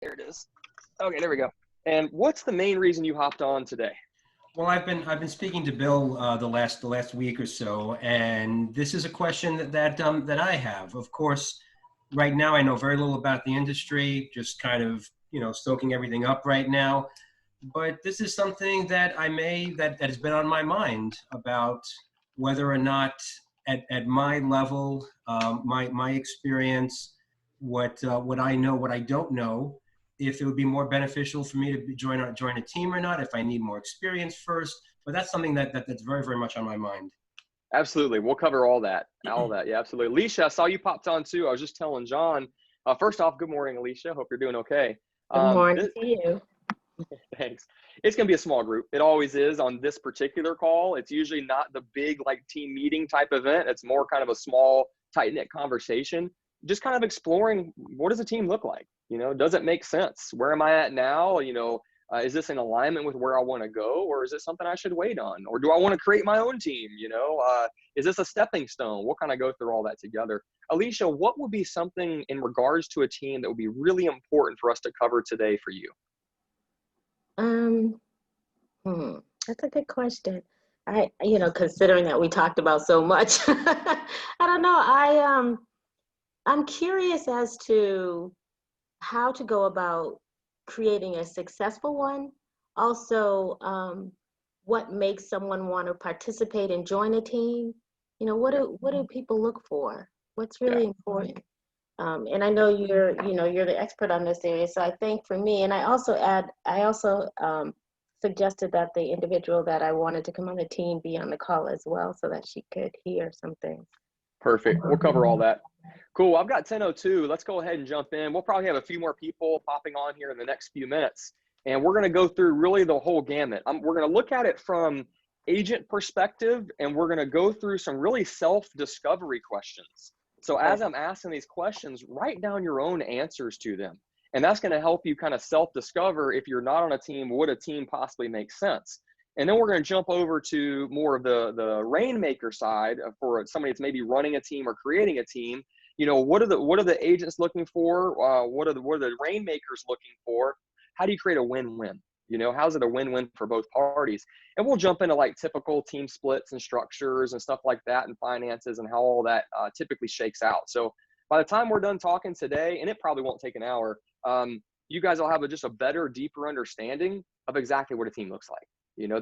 There it is. Okay, there we go. And what's the main reason you hopped on today? Well, I've been speaking to Bill the last week or so, and this is a question that I have. Of course, right now I know very little about the industry, just kind of soaking everything up right now. But this is something that has been on my mind about whether or not at my level, my experience, what I know, what I don't know, if it would be more beneficial for me to join a team or not, if I need more experience first. But that's something that's very, very much on my mind. Absolutely. We'll cover all that. All that. Yeah, absolutely. Alicia, I saw you popped on too. I was just telling John, first off, good morning, Alicia. Hope you're doing okay. Good morning This, to you. thanks. It's going to be a small group. It always is on this particular call. It's usually not the big like team meeting type event. It's more kind of a small, tight-knit conversation. Just kind of exploring, what does a team look like? Does it make sense? Where am I at now? Is this in alignment with where I want to go, or is it something I should wait on? Or do I want to create my own team? Is this a stepping stone? We'll kind of go through all that together. Alicia, what would be something in regards to a team that would be really important for us to cover today for you? Um, that's a good question. Considering that we talked about so much, I don't know. I'm curious as to how to go about creating a successful one. Also, what makes someone want to participate and join a team? What do people look for? What's Yeah. really important? And I know you're the expert on this area. So I think for me, and I also suggested that the individual that I wanted to come on the team be on the call as well, so that she could hear some things. Perfect. We'll cover all that. Cool. I've got 10:02. Let's go ahead and jump in. We'll probably have a few more people popping on here in the next few minutes. And we're going to go through really the whole gamut. We're going to look at it from agent perspective, and we're going to go through some really self-discovery questions. So as I'm asking these questions, write down your own answers to them. And that's going to help you kind of self-discover, if you're not on a team, would a team possibly make sense? And then we're going to jump over to more of the rainmaker side for somebody that's maybe running a team or creating a team. What are the agents looking for? What are the rainmakers looking for? How do you create a win-win? How's it a win-win for both parties? And we'll jump into like typical team splits and structures and stuff like that, and finances and how all that typically shakes out. So by the time we're done talking today, and it probably won't take an hour, you guys will have just a better, deeper understanding of exactly what a team looks like.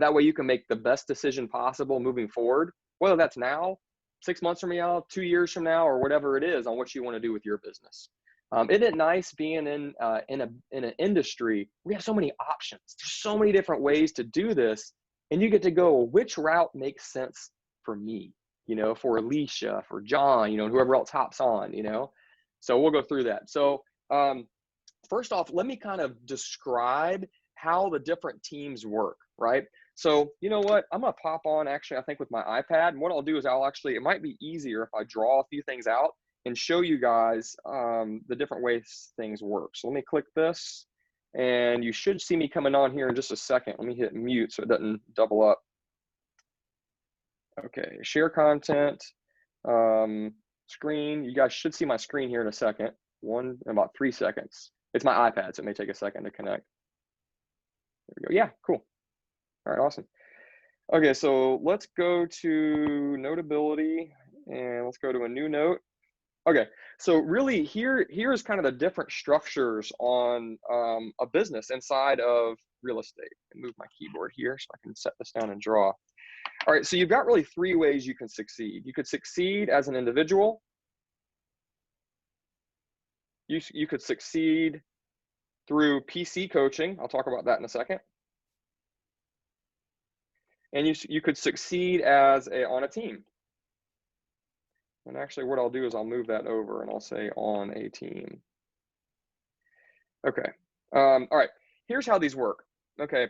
That way you can make the best decision possible moving forward, whether that's now, 6 months from now, 2 years from now, or whatever it is on what you want to do with your business. Isn't it nice being in an industry? We have so many options. There's so many different ways to do this, and you get to go, which route makes sense for me, for Alicia, for John, whoever else hops on, So we'll go through that. So first off, let me kind of describe how the different teams work, right? So you know what? I'm going to pop on, actually, I think with my iPad. And what I'll do is it might be easier if I draw a few things out and show you guys the different ways things work. So let me click this, and you should see me coming on here in just a second. Let me hit mute so it doesn't double up. Okay, share content, screen. You guys should see my screen here in a second. In about 3 seconds. It's my iPad, so it may take a second to connect. There we go. Yeah, cool. All right, awesome. Okay, so let's go to Notability, and let's go to a new note. Okay, so really here's kind of the different structures on a business inside of real estate. Move my keyboard here so I can set this down and draw. All right, so you've got really 3 ways you can succeed. You could succeed as an individual. You could succeed through PC coaching. I'll talk about that in a second. And you could succeed on a team. And actually what I'll do is I'll move that over and I'll say on a team. Okay. All right. Here's how these work. Okay.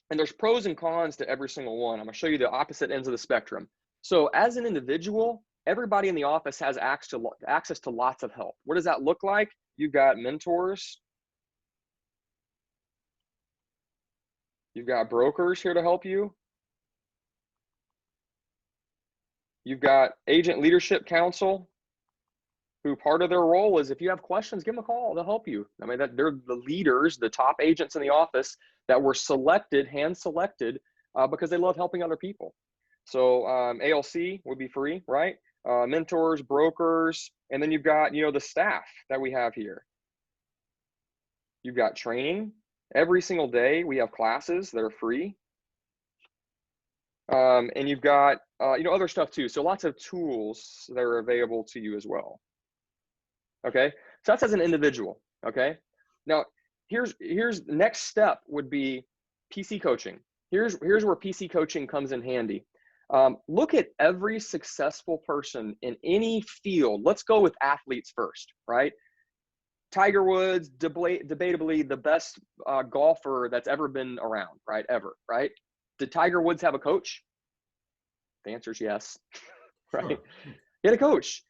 And there's pros and cons to every single one. I'm going to show you the opposite ends of the spectrum. So as an individual, everybody in the office has access to lots of help. What does that look like? You've got mentors. You've got brokers here to help you. You've got agent leadership council. who part of their role is, if you have questions, give them a call. They'll help you. I mean, that they're the leaders, the top agents in the office that were selected, hand selected, because they love helping other people. So ALC would be free, right? Mentors, brokers, and then you've got, you know, the staff that we have here. You've got training every single day. We have classes that are free. And you've got, you know, other stuff too. So lots of tools that are available to you as well. Okay. So that's as an individual. Okay. Now here's the next step would be PC coaching. Here's where PC coaching comes in handy. Look at every successful person in any field. Let's go with athletes first, right? Tiger Woods, debatably the best golfer that's ever been around, right? Ever, right? Did Tiger Woods have a coach? The answer is yes, right? Sure. He had a coach.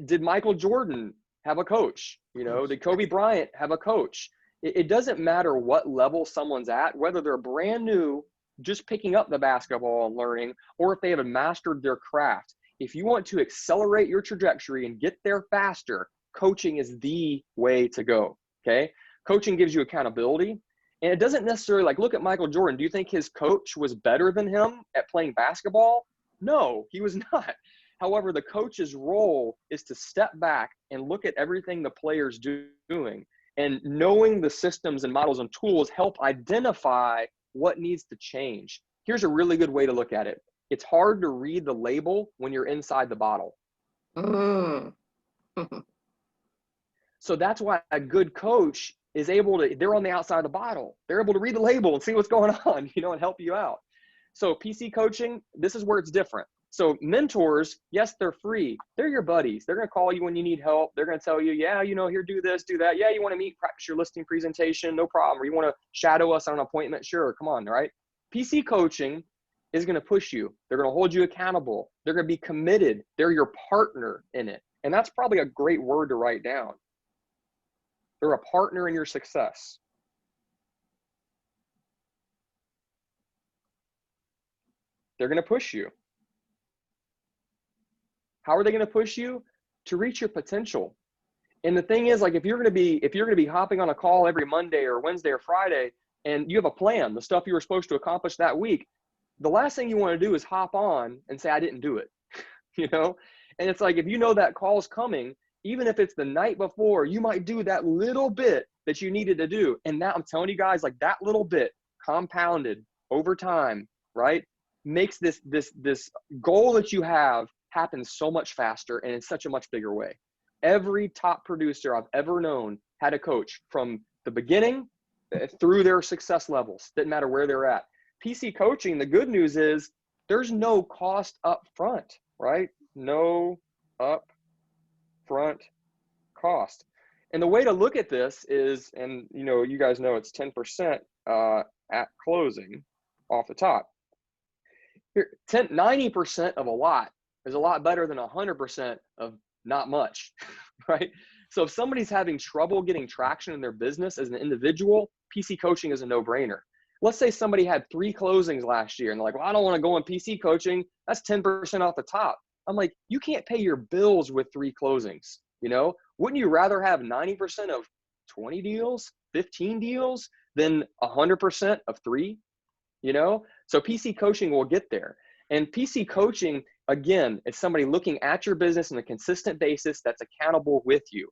Did Michael Jordan have a coach? You know, did Kobe Bryant have a coach? It doesn't matter what level someone's at, whether they're brand new, just picking up the basketball and learning, or if they have mastered their craft. If you want to accelerate your trajectory and get there faster, coaching is the way to go, okay? Coaching gives you accountability. And it doesn't necessarily, like, look at Michael Jordan. Do you think his coach was better than him at playing basketball? No, he was not. However, the coach's role is to step back and look at everything the player's doing. And knowing the systems and models and tools help identify what needs to change. Here's a really good way to look at it. It's hard to read the label when you're inside the bottle. So that's why a good coach is able to, they're on the outside of the bottle. They're able to read the label and see what's going on, you know, and help you out. So PC coaching, this is where it's different. So mentors, yes, they're free. They're your buddies. They're going to call you when you need help. They're going to tell you, yeah, you know, here, do this, do that. Yeah, you want to meet, practice your listing presentation, no problem. Or you want to shadow us on an appointment? Sure, come on, right? PC coaching is going to push you. They're going to hold you accountable. They're going to be committed. They're your partner in it. And that's probably a great word to write down. They're a partner in your success. They're going to push you. How are they going to push you? To reach your potential. And the thing is, like, if you're going to be hopping on a call every Monday or Wednesday or Friday, and you have a plan, the stuff you were supposed to accomplish that week, the last thing you want to do is hop on and say, I didn't do it, you know? And it's like, if you know that call's coming, even if it's the night before, you might do that little bit that you needed to do. And now I'm telling you guys, like, that little bit compounded over time, right, makes this goal that you have happen so much faster and in such a much bigger way. Every top producer I've ever known had a coach from the beginning through their success levels. Didn't matter where they're at. PC coaching, the good news is there's no cost up front, right? No up front cost. And the way to look at this is, and you know, you guys know it's 10% at closing off the top. Here, 90% of a lot is a lot better than 100% of not much, right? So if somebody's having trouble getting traction in their business as an individual, PC coaching is a no-brainer. Let's say somebody had 3 closings last year and they're like, well, I don't want to go in PC coaching. That's 10% off the top. I'm like, you can't pay your bills with 3 closings, you know? Wouldn't you rather have 90% of 20 deals, 15 deals than 100% of 3, you know? So PC coaching will get there. And PC coaching, again, is somebody looking at your business on a consistent basis that's accountable with you.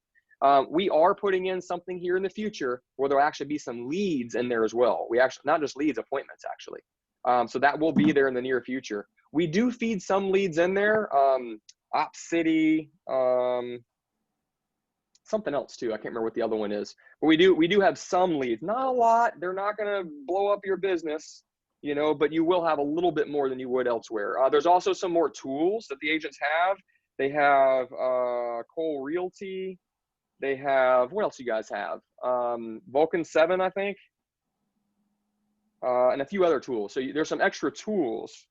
We are putting in something here in the future where there'll actually be some leads in there as well. We actually, not just leads, appointments actually. So that will be there in the near future. We do feed some leads in there, OpCity, something else too. I can't remember what the other one is, but we do have some leads, not a lot. They're not going to blow up your business, you know, but you will have a little bit more than you would elsewhere. There's also some more tools that the agents have. They have Cole Realty. They have, what else you guys have? Vulcan 7, I think, and a few other tools. So there's some extra tools,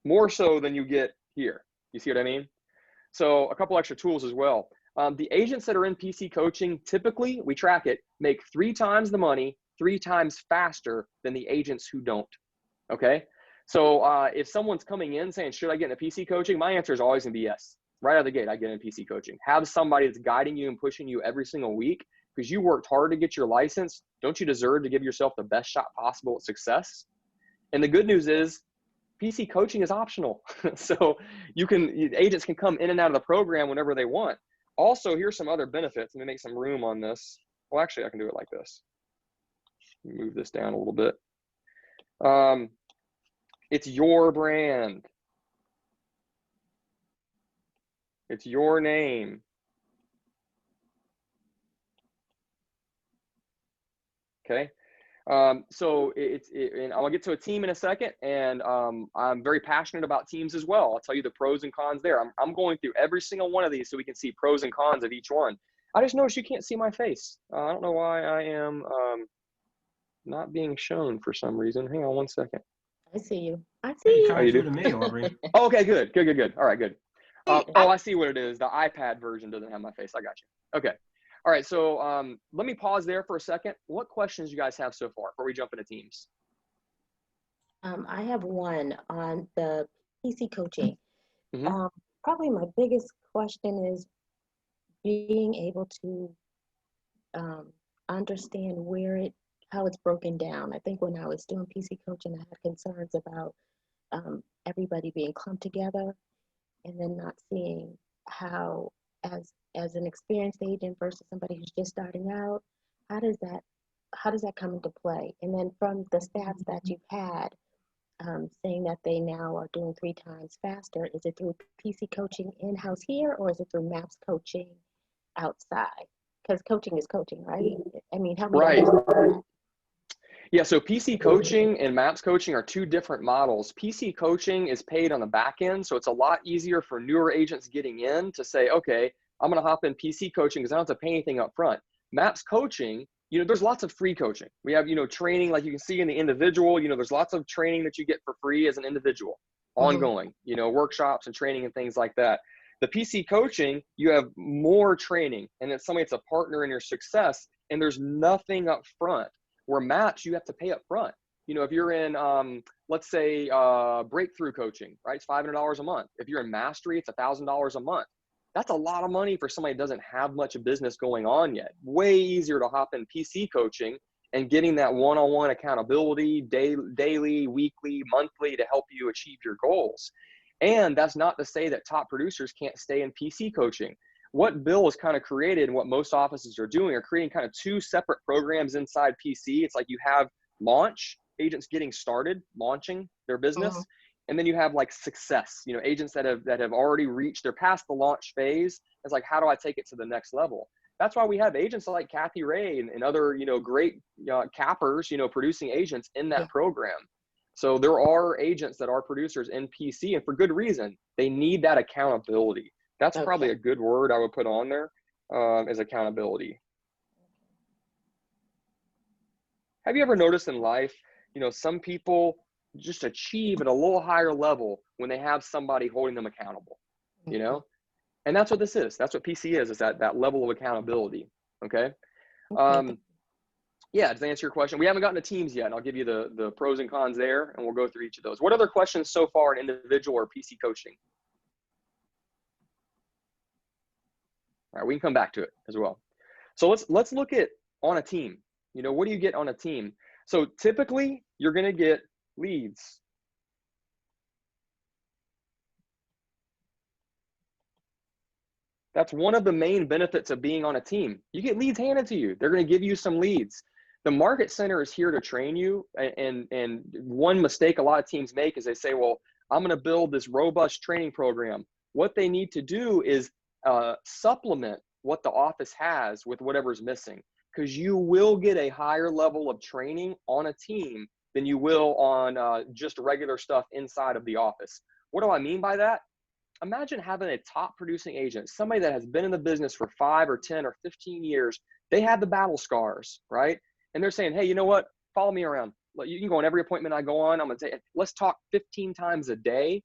more so than you get here. You see what I mean? So a couple extra tools as well. The agents that are in PC coaching, typically, we track it, make 3 times the money, 3 times faster than the agents who don't, okay? So if someone's coming in saying, should I get into PC coaching? My answer is always gonna be yes. right out of the gate. I get in PC coaching. Have somebody that's guiding you and pushing you every single week because you worked hard to get your license. Don't you deserve to give yourself the best shot possible at success? And the good news is PC coaching is optional. So agents can come in and out of the program whenever they want. Also, here's some other benefits. Let me make some room on this. Well, actually, I can do it like this. Move this down a little bit. It's your brand. It's your name. Okay. So and I'll get to a team in a second, and I'm very passionate about teams as well. I'll tell you the pros and cons there. I'm going through every single one of these so we can see pros and cons of each one. I just noticed you can't see my face. I don't know why I am not being shown for some reason. Hang on one second. I see you. I Hey, see you. coming through to me, Aubrey. Oh, okay, good. All right, good. Oh, I see what it is. The iPad version doesn't have my face. I got you. Okay. All right, so let me pause there for a second. What questions you guys have so far before we jump into teams? I have one on the PC coaching. Mhm. Probably my biggest question is being able to understand how it's broken down. I think when I was doing PC coaching, I had concerns about everybody being clumped together, and then not seeing how, as an experienced agent versus somebody who's just starting out, how does that come into play? And then from the stats that you've had, saying that they now are doing 3 times faster, is it through PC coaching in-house here, or is it through MAPS coaching outside? Because coaching is coaching, right? I mean, help me Right. understand that. Yeah, so PC coaching and MAPS coaching are 2 different models. PC coaching is paid on the back end, so it's a lot easier for newer agents getting in to say, okay, I'm going to hop in PC coaching because I don't have to pay anything up front. MAPS coaching, there's lots of free coaching. We have, training like you can see in the individual, there's lots of training that you get for free as an individual, ongoing, workshops and training and things like that. The PC coaching, you have more training, and it's somebody that's a partner in your success, and there's nothing up front. Where MAPS, you have to pay up front. If you're in, let's say, breakthrough coaching, right? It's $500 a month. If you're in mastery, it's $1,000 a month. That's a lot of money for somebody that doesn't have much of business going on yet. Way easier to hop in PC coaching and getting that one-on-one accountability, daily, weekly, monthly, to help you achieve your goals. And that's not to say that top producers can't stay in PC coaching. What Bill has kind of created and what most offices are doing are creating kind of 2 separate programs inside PC. It's like you have launch, agents getting started, launching their business. And then you have like success, agents that have already reached, they're past the launch phase. It's like, how do I take it to the next level? That's why we have agents like Kathy Ray and other, great cappers, producing agents in that program. So there are agents that are producers in PC, and for good reason. They need that accountability. That's probably a good word I would put on there, is accountability. Have you ever noticed in life, some people just achieve at a little higher level when they have somebody holding them accountable, And that's what this is. That's what PC is that level of accountability, okay? Yeah, does that answer your question? We haven't gotten to teams yet, and I'll give you the pros and cons there, and we'll go through each of those. What other questions so far in individual or PC coaching? All right, we can come back to it as well. So let's look at on a team. What do you get on a team? So typically, you're going to get leads. That's one of the main benefits of being on a team. You get leads handed to you. They're going to give you some leads. The Market Center is here to train you. And one mistake a lot of teams make is they say, well, I'm going to build this robust training program. What they need to do is supplement what the office has with whatever's missing, because you will get a higher level of training on a team than you will on just regular stuff inside of the office. What do I mean by that? Imagine having a top producing agent, somebody that has been in the business for 5 or 10 or 15 years. They have the battle scars, right? And they're saying, hey, you know what? Follow me around. You can go on every appointment I go on. I'm going to say, let's talk 15 times a day,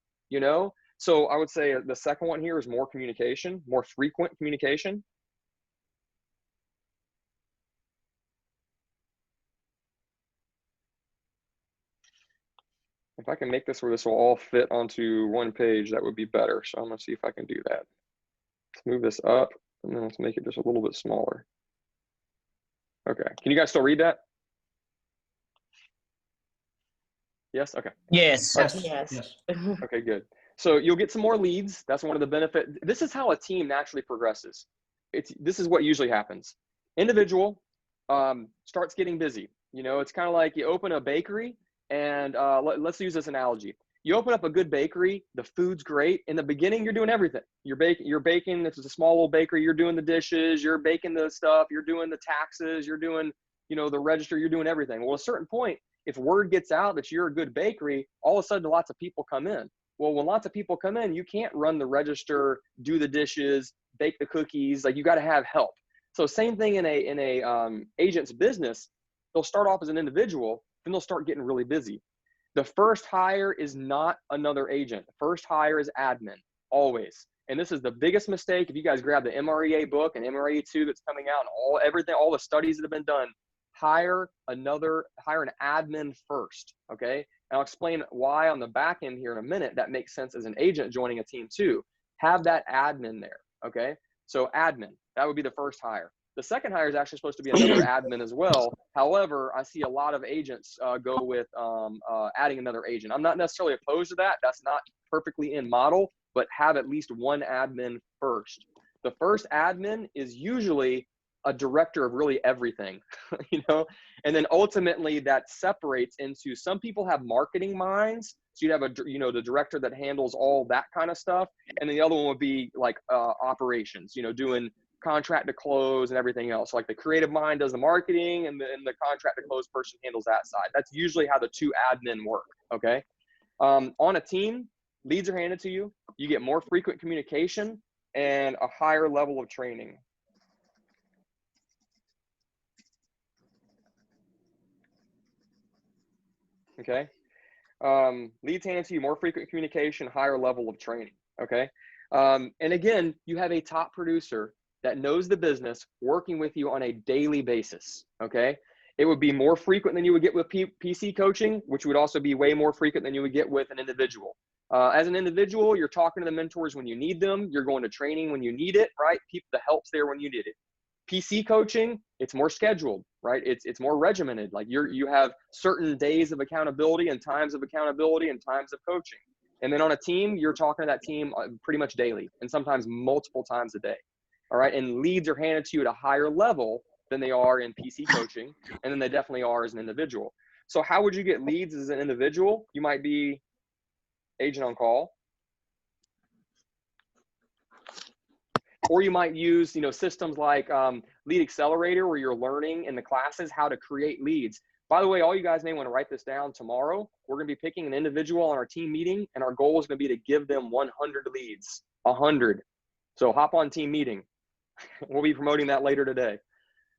So I would say the second one here is more communication, more frequent communication. If I can make this where this will all fit onto one page, that would be better. So I'm going to see if I can do that. move this up, and then let's make it just a little bit smaller. Okay, can you guys still read that? Yes, okay. Yes. Yes. Okay, good. So you'll get some more leads. That's one of the benefits. This is how a team naturally progresses. This is what usually happens. Individual starts getting busy. You know, it's kind of like you open a bakery, and let's use this analogy. You open up a good bakery, the food's great. In the beginning, you're doing everything. You're baking, this is a small little bakery, you're doing the dishes, you're baking the stuff, you're doing the taxes, you're doing, you know, the register, you're doing everything. Well, at a certain point, if word gets out that you're a good bakery, all of a sudden lots of people come in. Well, when lots of people come in, you can't run the register, do the dishes, bake the cookies. Like, you got to have help. So same thing in a agent's business. They'll start off as an individual, then they'll start getting really busy. The first hire is not another agent. The first hire is admin, always. And this is the biggest mistake. If you guys grab the MREA book and MREA 2 that's coming out, and all the studies that have been done, hire an admin first, okay? And I'll explain why on the back end here in a minute that makes sense as an agent joining a team too. Have that admin there, okay? So admin, that would be the first hire. The second hire is actually supposed to be another admin as well. However, I see a lot of agents go with adding another agent. I'm not necessarily opposed to that. That's not perfectly in model, but have at least one admin first. The first admin is usually a director of really everything, you know, and then ultimately that separates into, some people have marketing minds. So you'd have the director that handles all that kind of stuff. And then the other one would be like operations, you know, doing contract to close and everything else. Like the creative mind does the marketing, and the contract to close person handles that side. That's usually how the two admin work. Okay. On a team, leads are handed to you. You get more frequent communication and a higher level of training. Okay. Leads handed to you, more frequent communication, higher level of training. Okay. And again, you have a top producer that knows the business working with you on a daily basis. Okay. It would be more frequent than you would get with PC coaching, which would also be way more frequent than you would get with an individual. As an individual, you're talking to the mentors when you need them. You're going to training when you need it, right? The help's there when you need it. PC coaching, it's more scheduled, right? It's more regimented. Like you have certain days of accountability and times of accountability and times of coaching. And then on a team, you're talking to that team pretty much daily and sometimes multiple times a day. All right. And leads are handed to you at a higher level than they are in PC coaching. And then they definitely are as an individual. So how would you get leads as an individual? You might be agent on call. Or you might use, systems like Lead Accelerator, where you're learning in the classes how to create leads. By the way, all you guys may want to write this down. Tomorrow, we're going to be picking an individual on our team meeting, and our goal is going to be to give them 100 leads, 100. So hop on team meeting. We'll be promoting that later today.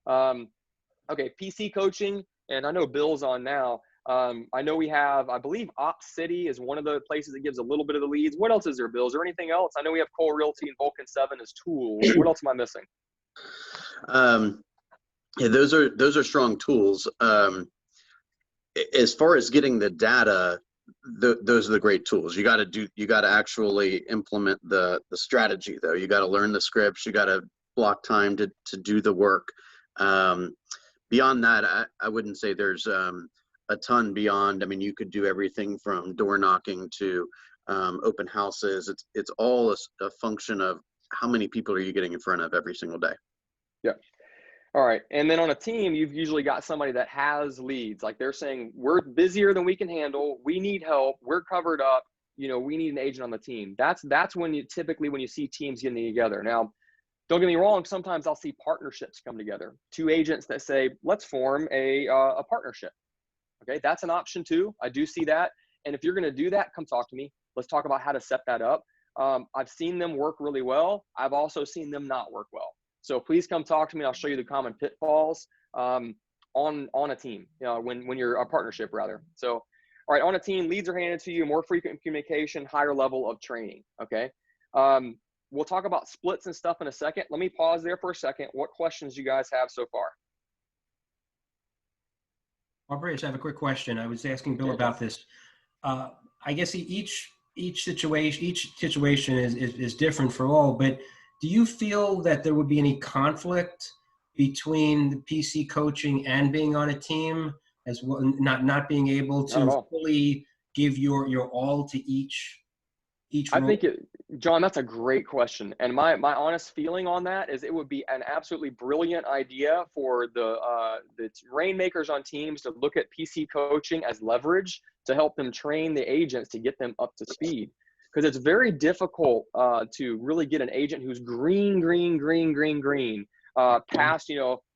Okay, PC coaching, and I know Bill's on now. I know we have, I believe Ops City is one of the places that gives a little bit of the leads. What else is there, Bill? Is there anything else? I know we have Cole Realty and Vulcan 7 as tools. What else am I missing? Yeah, those are strong tools. As far as getting the data, those are the great tools. You got to actually implement the strategy though. You got to learn the scripts. You got to block time to do the work. Beyond that, I wouldn't say there's a ton beyond. I mean, you could do everything from door knocking to open houses. It's all a function of how many people are you getting in front of every single day. Yeah. All right. And then on a team, you've usually got somebody that has leads. Like they're saying, we're busier than we can handle. We need help. We're covered up. We need an agent on the team. That's when you typically, when you see teams getting together. Now, don't get me wrong. Sometimes I'll see partnerships come together. Two agents that say, let's form a partnership. Okay. That's an option too. I do see that. And if you're going to do that, come talk to me. Let's talk about how to set that up. I've seen them work really well. I've also seen them not work well. So please come talk to me. I'll show you the common pitfalls on a team, when you're a partnership rather. So, all right, on a team, leads are handed to you, more frequent communication, higher level of training, okay? We'll talk about splits and stuff in a second. Let me pause there for a second. What questions do you guys have so far? Bryce, I have a quick question. I was asking Bill about this. I guess each situation is different for all, but do you feel that there would be any conflict between the PC coaching and being on a team, as well, not being able Not at to all. fully give your all to each I role? think John, that's a great question. And my honest feeling on that is it would be an absolutely brilliant idea for the rainmakers on teams to look at PC coaching as leverage to help them train the agents to get them up to speed. Because it's very difficult to really get an agent who's green, past,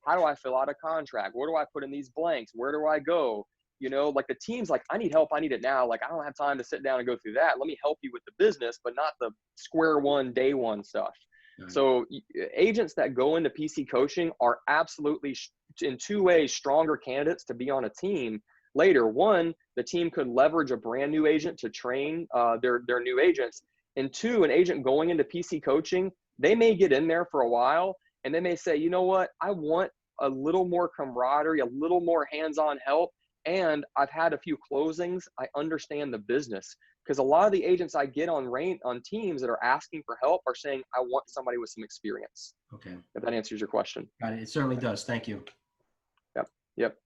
how do I fill out a contract? Where do I put in these blanks? Where do I go? Like the team's like, I need help. I need it now. Like, I don't have time to sit down and go through that. Let me help you with the business, but not the square one, day one stuff. Right. So agents that go into PC coaching are absolutely in two ways stronger candidates to be on a team later. One, the team could leverage a brand new agent to train their new agents. And two, an agent going into PC coaching, they may get in there for a while and they may say, you know what, I want a little more camaraderie, a little more hands-on help. And I've had a few closings. I understand the business, because a lot of the agents I get on teams that are asking for help are saying, I want somebody with some experience. Okay. If that answers your question. Got it. It certainly does. Thank you. Yep.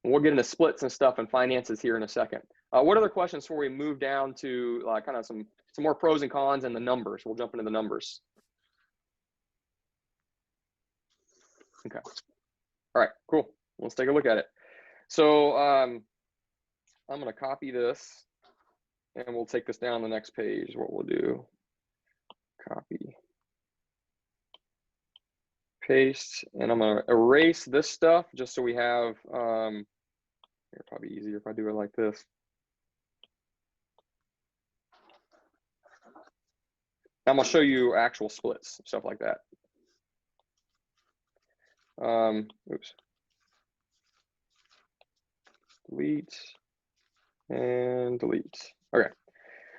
And we'll get into splits and stuff and finances here in a second. What other questions before we move down to kind of some more pros and cons and the numbers? We'll jump into the numbers. Okay. All right, cool. Let's take a look at it. So I'm going to copy this and we'll take this down the next page. What we'll do, copy, paste, and I'm going to erase this stuff just so we have, it's probably easier if I do it like this. I'm going to show you actual splits, stuff like that. Oops. Delete and delete. Okay.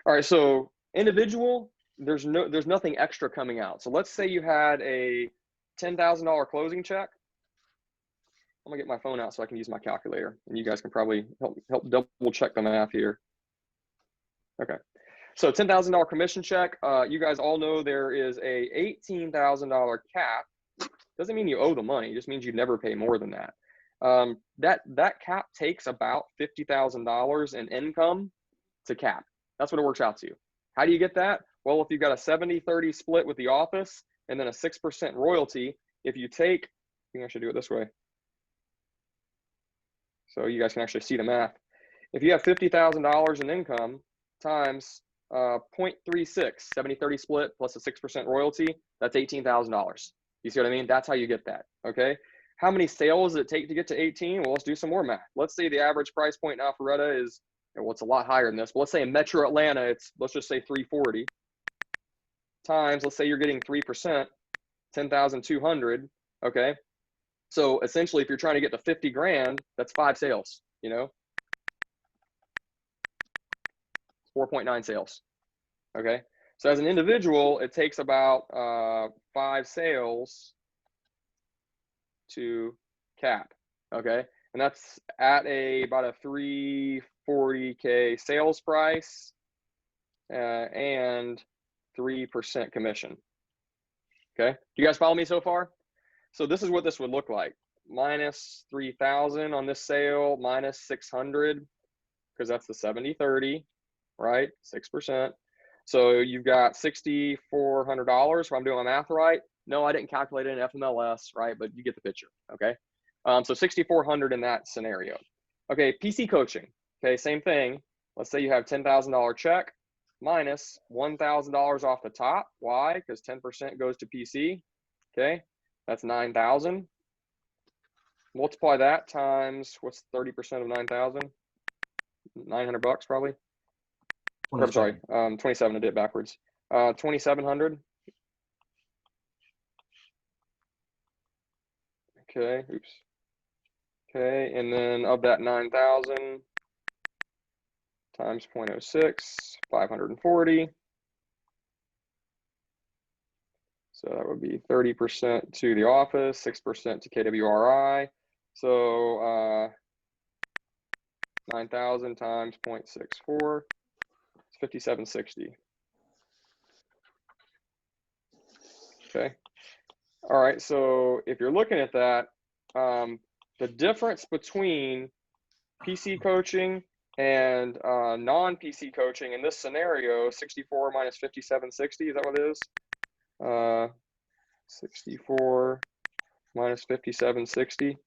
All right. So individual, there's nothing extra coming out. So let's say you had a $10,000 closing check. I'm gonna get my phone out so I can use my calculator, and you guys can probably help double check the math here. Okay. So $10,000 commission check. You guys all know there is a $18,000 cap. Doesn't mean you owe the money. It just means you never pay more than that. That cap takes about $50,000 in income to cap. That's what it works out to. How do you get that? Well, if you've got a 70-30 split with the office and then a 6% royalty, if you take, I think I should do it this way, so you guys can actually see the math. If you have $50,000 in income times 0.36, 70-30 split plus a 6% royalty, that's $18,000. You see what I mean? That's how you get that, okay? How many sales does it take to get to 18? Well, let's do some more math. Let's say the average price point in Alpharetta is, well, it's a lot higher than this, but let's say in Metro Atlanta, it's, let's just say 340 times, let's say you're getting 3%, 10,200, okay? So essentially, if you're trying to get to 50 grand, that's 5 sales, 4.9 sales, okay? So as an individual, it takes about 5 sales to cap, okay? And that's at about a 340K sales price and 3% commission, okay? Do you guys follow me so far? So this is what this would look like. Minus 3,000 on this sale, minus 600, because that's the 70-30, right? 6%. So you've got $6,400 if I'm doing my math right. No, I didn't calculate it in FMLS, right? But you get the picture, okay? So $6,400 in that scenario. Okay, PC coaching, okay, same thing. Let's say you have $10,000 check minus $1,000 off the top. Why? Because 10% goes to PC, okay? That's 9,000. Multiply that times, what's 30% of 9,000? 900 bucks probably. I'm sorry, 27, I did it backwards. 2,700. Okay, oops. Okay, and then of that 9,000 times 0.06, 540. So that would be 30% to the office, 6% to KWRI. So 9,000 times 0.64, it's 5,760. Okay. All right. So if you're looking at that, the difference between PC coaching and non-PC coaching in this scenario, 64 minus 5760, is that what it is? 64 minus 5760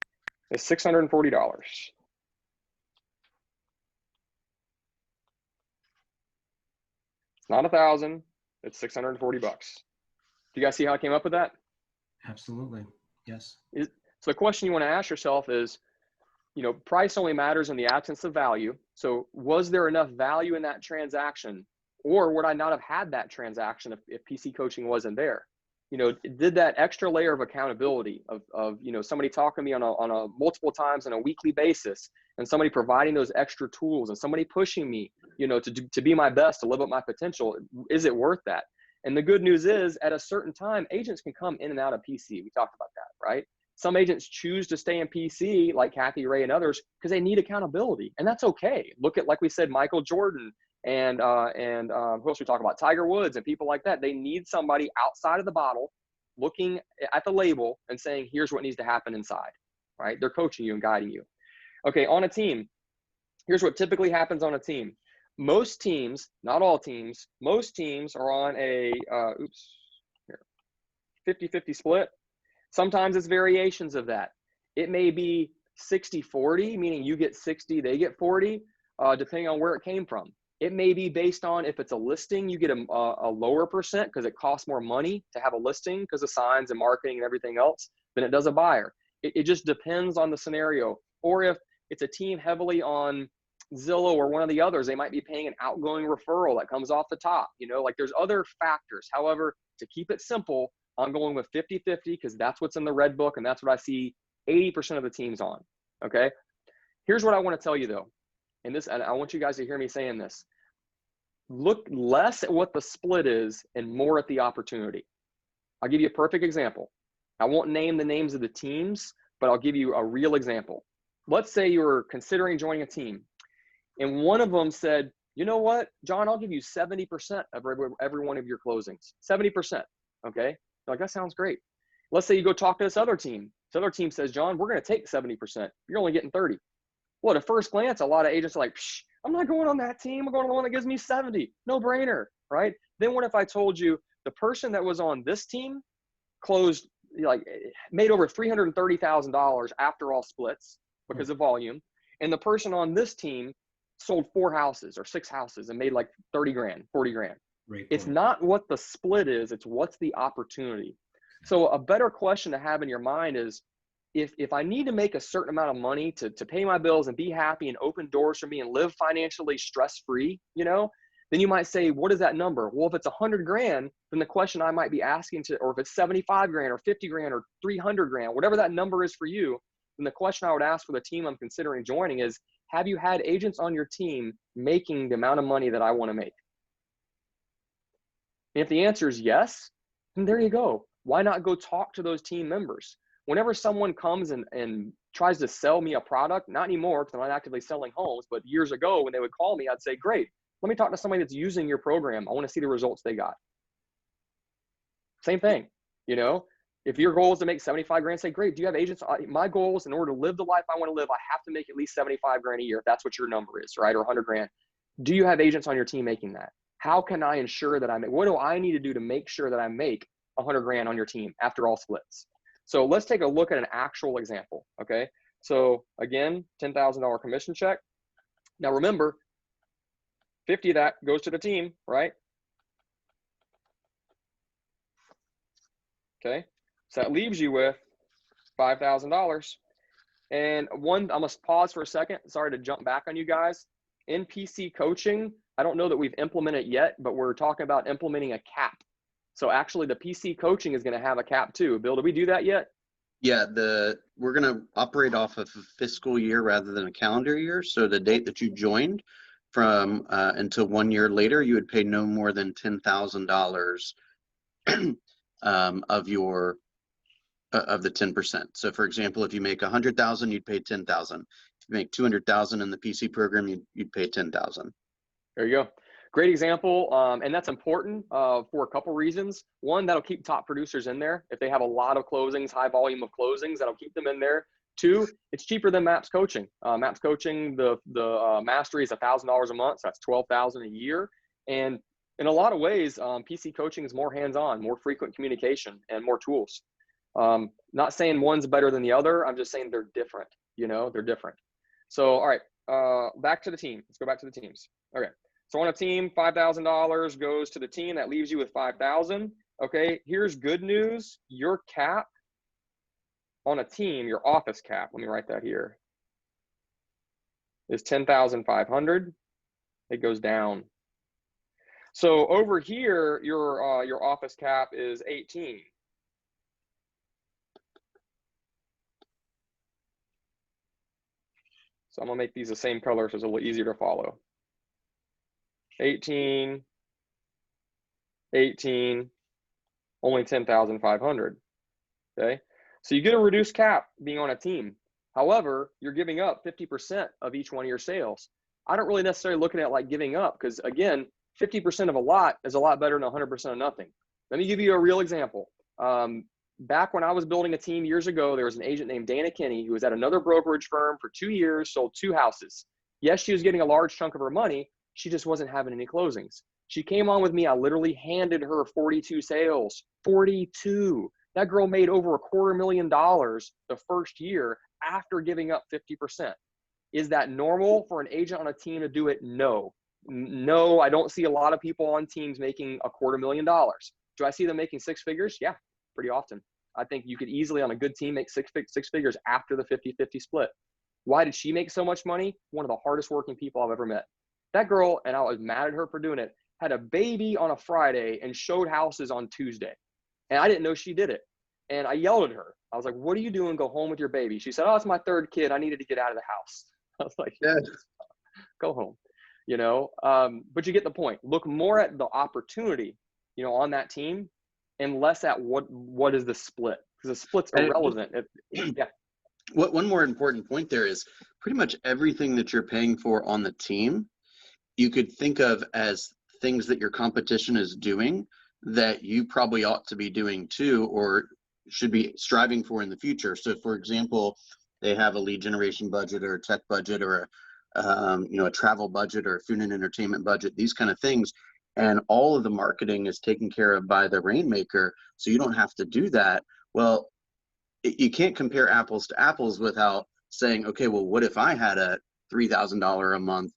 is $640. It's not 1,000, it's 640 bucks. Do you guys see how I came up with that? Absolutely. Yes. So the question you want to ask yourself is, you know, price only matters in the absence of value. So was there enough value in that transaction, or would I not have had that transaction if PC coaching wasn't there? You know, did that extra layer of accountability of you know, somebody talking to me on a multiple times on a weekly basis, and somebody providing those extra tools, and somebody pushing me, you know, to be my best, to live up my potential, is it worth that? And the good news is, at a certain time, agents can come in and out of PC. We talked about that, right? Some agents choose to stay in PC, like Kathy Ray and others, because they need accountability, and that's okay. Look at, like we said, Michael Jordan and who else we talk about? Tiger Woods and people like that. They need somebody outside of the bottle, looking at the label and saying, "Here's what needs to happen inside." Right? They're coaching you and guiding you. Okay, on a team, here's what typically happens on a team. Most teams, not all teams, most teams are on a 50-50 split. Sometimes it's variations of that. It may be 60-40, meaning you get 60, they get 40, depending on where it came from. It may be based on, if it's a listing, you get a lower percent because it costs more money to have a listing because of signs and marketing and everything else than it does a buyer. It just depends on the scenario. Or if it's a team heavily on Zillow or one of the others, they might be paying an outgoing referral that comes off the top. You know, like there's other factors. However, to keep it simple, I'm going with 50-50 because that's what's in the red book, and that's what I see 80% of the teams on. Okay. Here's what I want to tell you though. And I want you guys to hear me saying this. Look less at what the split is and more at the opportunity. I'll give you a perfect example. I won't name the names of the teams, but I'll give you a real example. Let's say you were considering joining a team, and one of them said, "You know what, John, I'll give you 70% of every one of your closings. 70%. Okay. You're like, that sounds great. Let's say you go talk to this other team. This other team says, "John, we're going to take 70%. You're only getting 30. Well, at first glance, a lot of agents are like, "Psh, I'm not going on that team. I'm going on the one that gives me 70. No brainer," right? Then what if I told you the person that was on this team closed, like, made over $330,000 after all splits because of volume, and the person on this team sold 4 houses or 6 houses and made like 30 grand, 40 grand. It's not what the split is, it's what's the opportunity. So a better question to have in your mind is, if I need to make a certain amount of money to pay my bills and be happy and open doors for me and live financially stress-free, you know, then you might say, what is that number? Well, if it's 100 grand, then the question I might be asking or if it's 75 grand or 50 grand or 300 grand, whatever that number is for you, then the question I would ask for the team I'm considering joining is, have you had agents on your team making the amount of money that I want to make? And if the answer is yes, then there you go. Why not go talk to those team members? Whenever someone comes and tries to sell me a product, not anymore because I'm not actively selling homes, but years ago when they would call me, I'd say, great, let me talk to somebody that's using your program. I want to see the results they got. Same thing, you know, if your goal is to make 75 grand, say, great, do you have agents? My goal is, in order to live the life I want to live, I have to make at least 75 grand a year, if that's what your number is, right? Or 100 grand. Do you have agents on your team making that? How can I ensure that what do I need to do to make sure that I make 100 grand on your team after all splits? So let's take a look at an actual example, okay? So again, $10,000 commission check. Now remember, 50 of that goes to the team, right? Okay, so that leaves you with $5,000. And I must pause for a second. Sorry to jump back on you guys. In PC coaching, I don't know that we've implemented yet, but we're talking about implementing a cap. So actually the PC coaching is going to have a cap too. Bill, did we do that yet? Yeah, we're going to operate off of a fiscal year rather than a calendar year. So the date that you joined from until 1 year later, you would pay no more than $10,000 of the 10%. So for example, if you make 100,000, you'd pay 10,000. If you make 200,000 in the PC program, you'd pay 10,000. There you go. Great example, and that's important for a couple reasons. One, that'll keep top producers in there. If they have a lot of closings, high volume of closings, that'll keep them in there. Two, it's cheaper than MAPS coaching. MAPS coaching, the mastery is $1,000 a month, so that's $12,000 a year. And in a lot of ways, PC coaching is more hands-on, more frequent communication, and more tools. Not saying one's better than the other. I'm just saying they're different. You know, they're different. So, all right, back to the team. Let's go back to the teams. Okay. So on a team, $5,000 goes to the team. That leaves you with $5,000. Okay, here's good news. Your cap on a team, your office cap, let me write that here, is $10,500. It goes down. So over here, your office cap is 18. So I'm gonna make these the same color so it's a little easier to follow. 18, 18, only 10,500, okay? So you get a reduced cap being on a team. However, you're giving up 50% of each one of your sales. I don't really necessarily look at it like giving up because, again, 50% of a lot is a lot better than 100% of nothing. Let me give you a real example. Back when I was building a team years ago, there was an agent named Dana Kinney who was at another brokerage firm for 2 years, sold 2 houses. Yes, she was getting a large chunk of her money. She just wasn't having any closings. She came on with me. I literally handed her 42 sales. 42. That girl made over $250,000 the first year after giving up 50%. Is that normal for an agent on a team to do it? No. No, I don't see a lot of people on teams making $250,000. Do I see them making 6 figures? Yeah, pretty often. I think you could easily on a good team make six figures after the 50-50 split. Why did she make so much money? One of the hardest working people I've ever met. That girl, and I was mad at her for doing it, had a baby on a Friday and showed houses on Tuesday. And I didn't know she did it. And I yelled at her. I was like, what are you doing? Go home with your baby. She said, oh, it's my 3rd kid. I needed to get out of the house. I was like, Yeah. go home, you know? But you get the point. Look more at the opportunity, you know, on that team and less at what is the split, because the split's irrelevant. Yeah. One more important point there is pretty much everything that you're paying for on the team, you could think of as things that your competition is doing that you probably ought to be doing too, or should be striving for in the future. So for example, they have a lead generation budget or a tech budget or a travel budget or a food and entertainment budget, these kind of things. And all of the marketing is taken care of by the Rainmaker. So you don't have to do that. Well, you can't compare apples to apples without saying, okay, well, what if I had a $3,000 a month,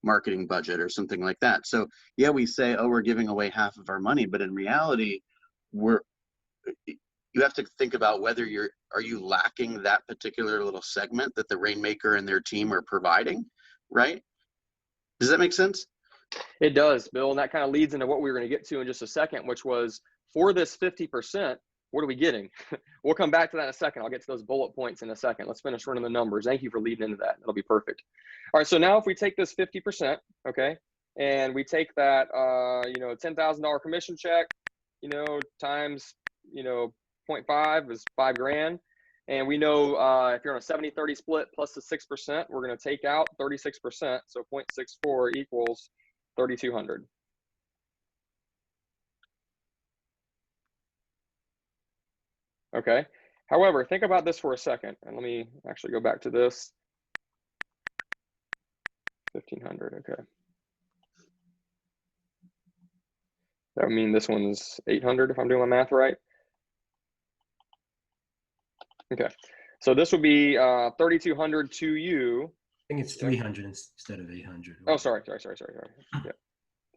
marketing budget or something like that? So yeah, we say, oh, we're giving away half of our money, but in reality, you have to think about whether are you lacking that particular little segment that the Rainmaker and their team are providing, right? Does that make sense? It does, Bill. And that kind of leads into what we were going to get to in just a second, which was for this 50%, what are we getting? We'll come back to that in a second. I'll get to those bullet points in a second. Let's finish running the numbers. Thank you for leading into that. That'll be perfect. All right. So now if we take this 50%, okay, and we take that, $10,000 commission check, times, 0.5 is $5,000. And we know if you're on a 70-30 split plus the 6%, we're going to take out 36%. So 0.64 equals 3,200. Okay. However, think about this for a second. And let me actually go back to this. 1,500. Okay. That would mean this one's 800 if I'm doing my math right. Okay. So this would be 3,200 to you. I think it's 300 instead of 800. Oh, sorry. Yeah.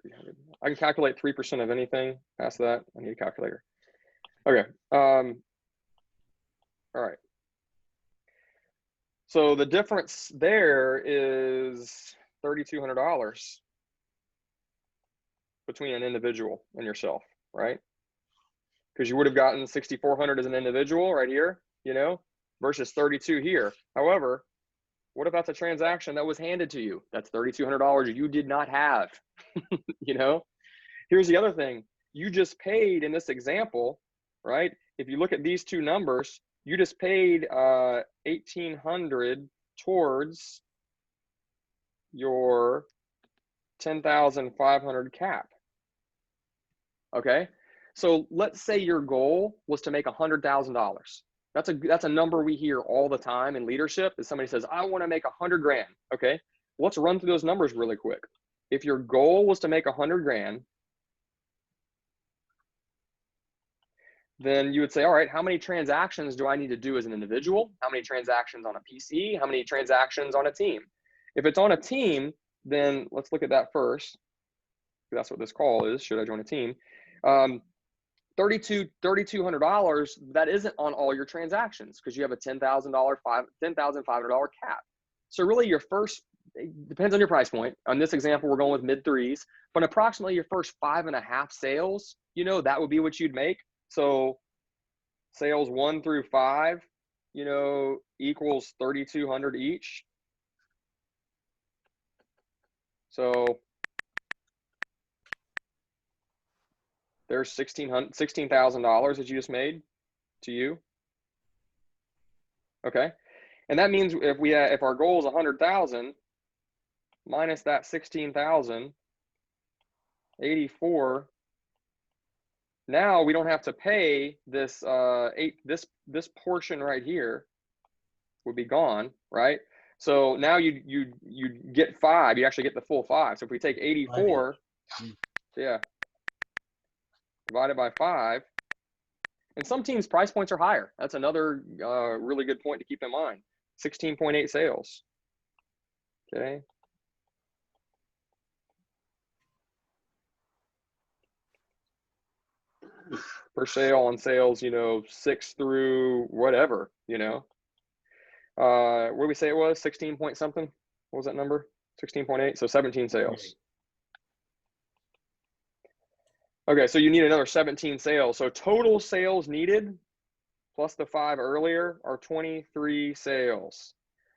300. I can calculate 3% of anything past that. I need a calculator. Okay. All right. So the difference there is $3,200 between an individual and yourself, right? Because you would have gotten 6,400 as an individual right here, versus 32 here. However, what if that's a transaction that was handed to you? That's $3,200 you did not have. Here's the other thing. You just paid in this example, right? If you look at these two numbers, you just paid $1,800 towards your 10,500 cap. Okay. So let's say your goal was to make $100,000. That's a number we hear all the time in leadership. Is somebody says, I want to make 100 grand. Okay. Let's run through those numbers really quick. If your goal was to make 100 grand, then you would say, all right, how many transactions do I need to do as an individual? How many transactions on a PC? How many transactions on a team? If it's on a team, then let's look at that first. That's what this call is. Should I join a team? $3,200, that isn't on all your transactions because you have a $10,500 cap. So really your first, it depends on your price point. On this example, we're going with mid threes, but approximately your first 5.5 sales, you know, that would be what you'd make. So sales 1 through 5, you know, equals 3,200 each. So there's $16,000 that you just made to you. Okay. And that means if our goal is 100,000 minus that 16,000, 84. Now we don't have to pay this this portion right here would be gone, right? So now you get 5, you actually get the full 5. So if we take 84, yeah, divided by 5, and some teams' price points are higher. That's another really good point to keep in mind. 16.8 sales. Okay. Per sale on sales, you know, 6 through whatever, you know. What did we say it was? 16 point something? What was that number? 16.8, so 17 sales. Okay, so you need another 17 sales. So total sales needed plus the 5 earlier are 23 sales.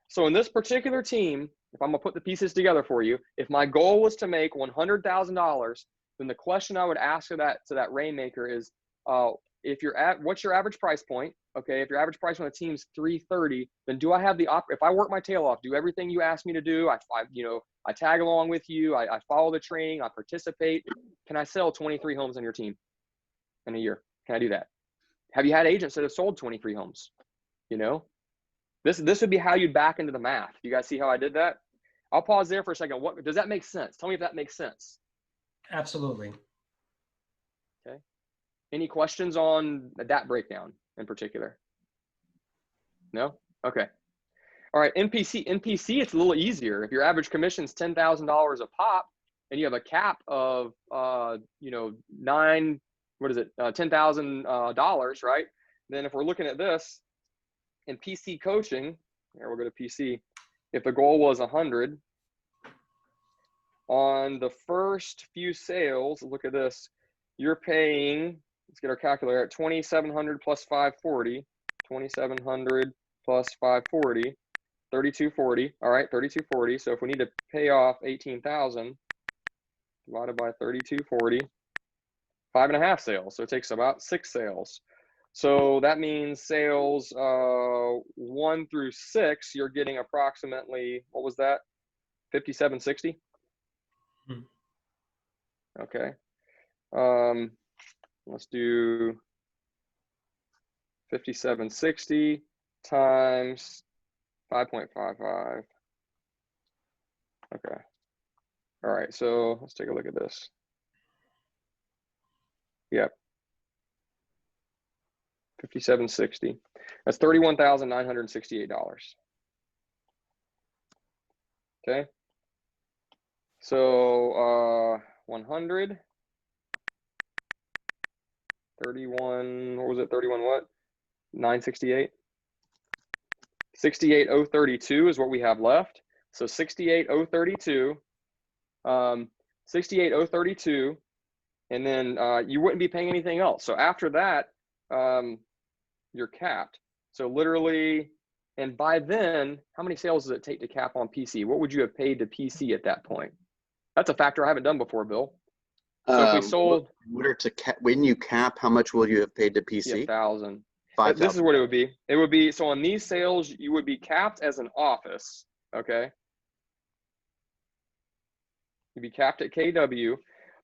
So in this particular team, if I'm gonna put the pieces together for you, if my goal was to make $100,000, then the question I would ask to that rainmaker is, what's your average price point? Okay, if your average price on the team's 330, then do I have if I work my tail off, do everything you ask me to do, I tag along with you, I follow the training, I participate, can I sell 23 homes on your team in a year? Can I do that? Have you had agents that have sold 23 homes? You know, this would be how you'd back into the math. You guys see how I did that? I'll pause there for a second. What does that make sense? Tell me if that makes sense. Absolutely. Okay. Any questions on that breakdown in particular? No? Okay. All right. NPC, it's a little easier. If your average commission is $10,000 a pop and you have a cap of, $10,000, right? Then if we're looking at this in PC coaching, here we'll go to PC. If the goal was 100, on the first few sales, look at this, you're paying, let's get our calculator at 2,700 plus 540, 2,700 plus 540, 3,240. All right, 3,240. So if we need to pay off 18,000 divided by 3,240, 5.5 sales. So it takes about 6 sales. So that means sales 1 through 6, you're getting approximately, what was that? 5760. Okay. Let's do 5760 times 5.55. Okay. All right. So let's take a look at this. Yep. 5760. That's $31,968. Okay. So 100, 31, what was it? 31 what? 968. 68,032 is what we have left. So 68,032, 68,032, and then you wouldn't be paying anything else. So after that, you're capped. So literally, and by then, how many sales does it take to cap on PC? What would you have paid to PC at that point? That's a factor I haven't done before, Bill. So if we sold, when you cap, how much will you have paid to PC? 1,000. 5,000. This is what it would be. It would be, so on these sales, you would be capped as an office, okay? You'd be capped at KW.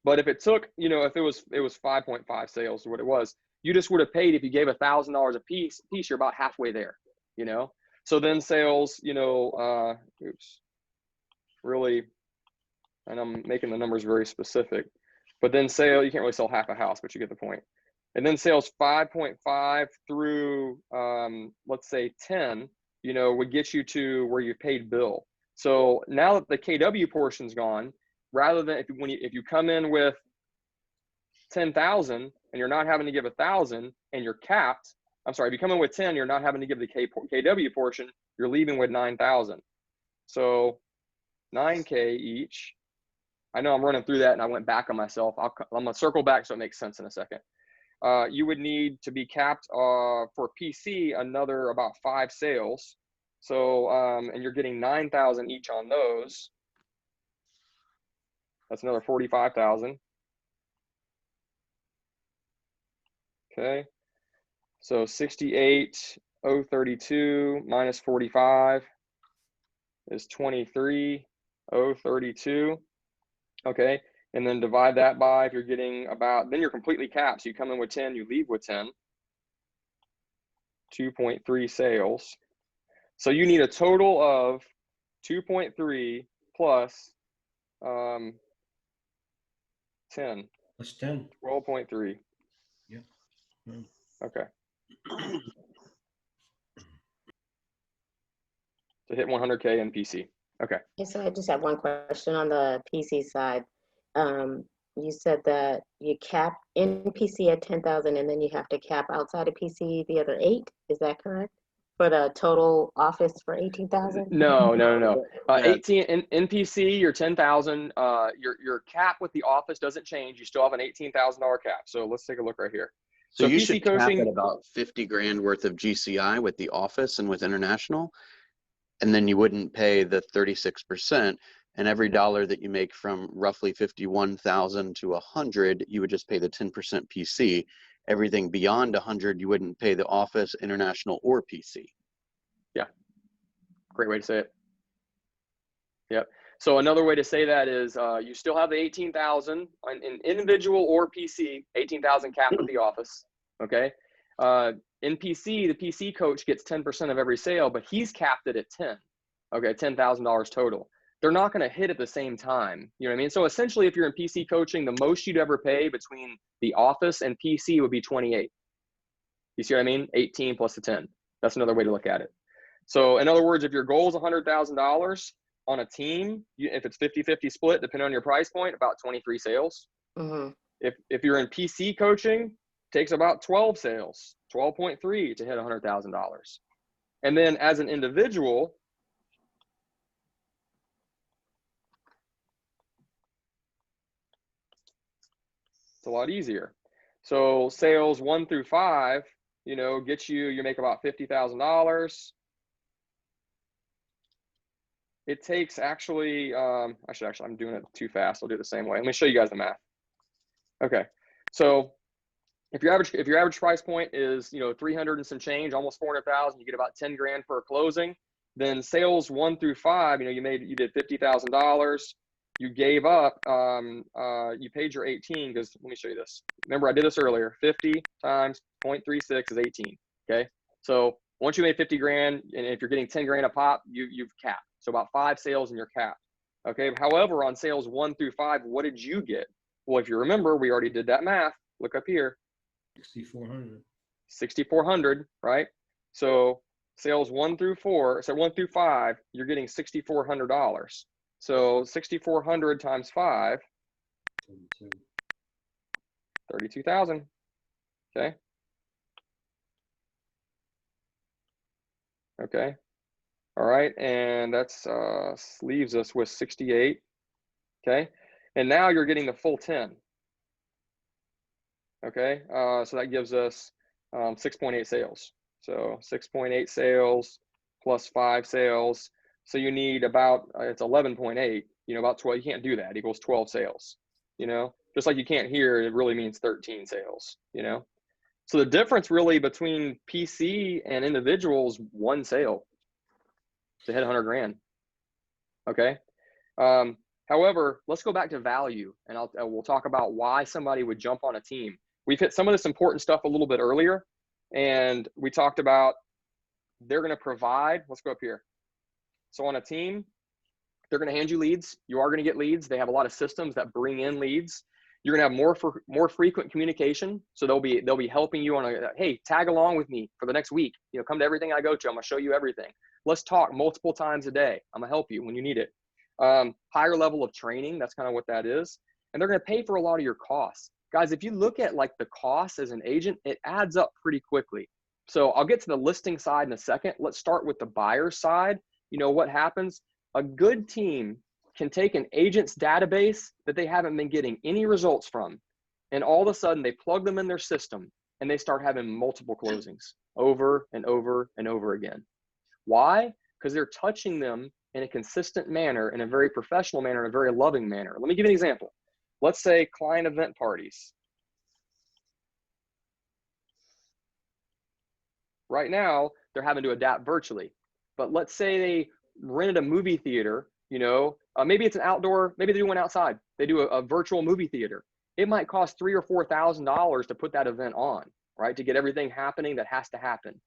But if it took, if it was 5.5 sales or what it was, you just would have paid, if you gave $1,000 a piece, you're about halfway there, So then sales, really, and I'm making the numbers very specific, but then sale, you can't really sell half a house, but you get the point. And then sales 5.5 through, let's say 10, would get you to where you paid bill. So now that the KW portion's gone, rather than if you come in with 10,000 and you're not having to give 1,000 and you're capped, I'm sorry, if you come in with 10, you're not having to give the KW portion, you're leaving with 9,000. So 9K each. I know I'm running through that and I went back on myself. I'm gonna circle back so it makes sense in a second. You would need to be capped for PC another about 5 sales. So, and you're getting 9,000 each on those. That's another 45,000. Okay. So 68,032 minus 45 is 23,032. Okay. And then divide that by, if you're getting then you're completely capped. So you come in with 10, you leave with 10. 2.3 sales. So you need a total of 2.3 plus 10. Plus 10. 12.3. Yeah. Mm. Okay. To hit 100K in PC. Okay. Yes, so I just have one question on the PC side. You said that you cap in PC at 10,000 and then you have to cap outside of PC the other 8. Is that correct? For the total office for 18,000? No. Yeah. 18 in PC, you're 10,000. Your cap with the office doesn't change. You still have an $18,000 cap. So let's take a look right here. So you PC should coaching, cap at about 50 grand worth of GCI with the office and with international, and then you wouldn't pay the 36%. And every dollar that you make from roughly 51,000 to 100, you would just pay the 10% PC. Everything beyond 100, you wouldn't pay the office, international, or PC. Yeah, great way to say it. Yep. So another way to say that is you still have the 18,000 in individual or PC, 18,000 cap with the office. Okay. In PC, the PC coach gets 10% of every sale, but he's capped it at 10. Okay, $10,000 total. They're not going to hit at the same time. You know what I mean? So essentially, if you're in PC coaching, the most you'd ever pay between the office and PC would be 28. You see what I mean? 18 plus the 10. That's another way to look at it. So in other words, if your goal is $100,000 on a team, if it's 50-50 split, depending on your price point, about 23 sales. Mm-hmm. If you're in PC coaching, it takes about 12 sales, 12.3 to hit $100,000. And then as an individual, it's a lot easier. So sales 1 through 5, get you make about $50,000. It takes actually, I'm doing it too fast. I'll do it the same way. Let me show you guys the math. Okay. So if your average price point is, 300 and some change, almost 400,000, you get about 10 grand for a closing. Then sales 1 through 5, you did $50,000. You gave up, you paid your 18, because let me show you this. Remember, I did this earlier. 50 times 0.36 is 18. Okay. So once you made 50 grand, and if you're getting 10 grand a pop, you've capped. So about 5 sales and you're capped. Okay. However, on sales 1 through 5, what did you get? Well, if you remember, we already did that math. Look up here. 6,400. 6,400, right? So sales 1 through 5, you're getting $6,400. So 6,400 times 5, 32,000. Okay. Okay. All right. And that's leaves us with 68. Okay. And now you're getting the full 10. Okay. So that gives us 6.8 sales. So 6.8 sales plus 5 sales. So you need about, it's 11.8, about 12. You can't do that. Equals 12 sales, just like you can't hear, it really means 13 sales, So the difference really between PC and individuals, 1 sale to hit 100 grand. Okay. However, let's go back to value, and we'll talk about why somebody would jump on a team. We've hit some of this important stuff a little bit earlier, and we talked about they're going to provide. Let's go up here. So on a team, they're going to hand you leads. You are going to get leads. They have a lot of systems that bring in leads. You're going to have more frequent communication. So they'll be helping you on hey, tag along with me for the next week. Come to everything I go to. I'm going to show you everything. Let's talk multiple times a day. I'm going to help you when you need it. Higher level of training. That's kind of what that is. And they're going to pay for a lot of your costs. Guys, if you look at like the costs as an agent, it adds up pretty quickly. So I'll get to the listing side in a second. Let's start with the buyer side. What happens? A good team can take an agent's database that they haven't been getting any results from, and all of a sudden they plug them in their system and they start having multiple closings over and over and over again. Why? Because they're touching them in a consistent manner, in a very professional manner, in a very loving manner. Let me give you an example. Let's say client event parties. Right now, they're having to adapt virtually. But let's say they rented a movie theater, maybe it's an outdoor, maybe they do one outside. They do a virtual movie theater. It might cost $3,000 or $4,000 to put that event on, right? To get everything happening that has to happen.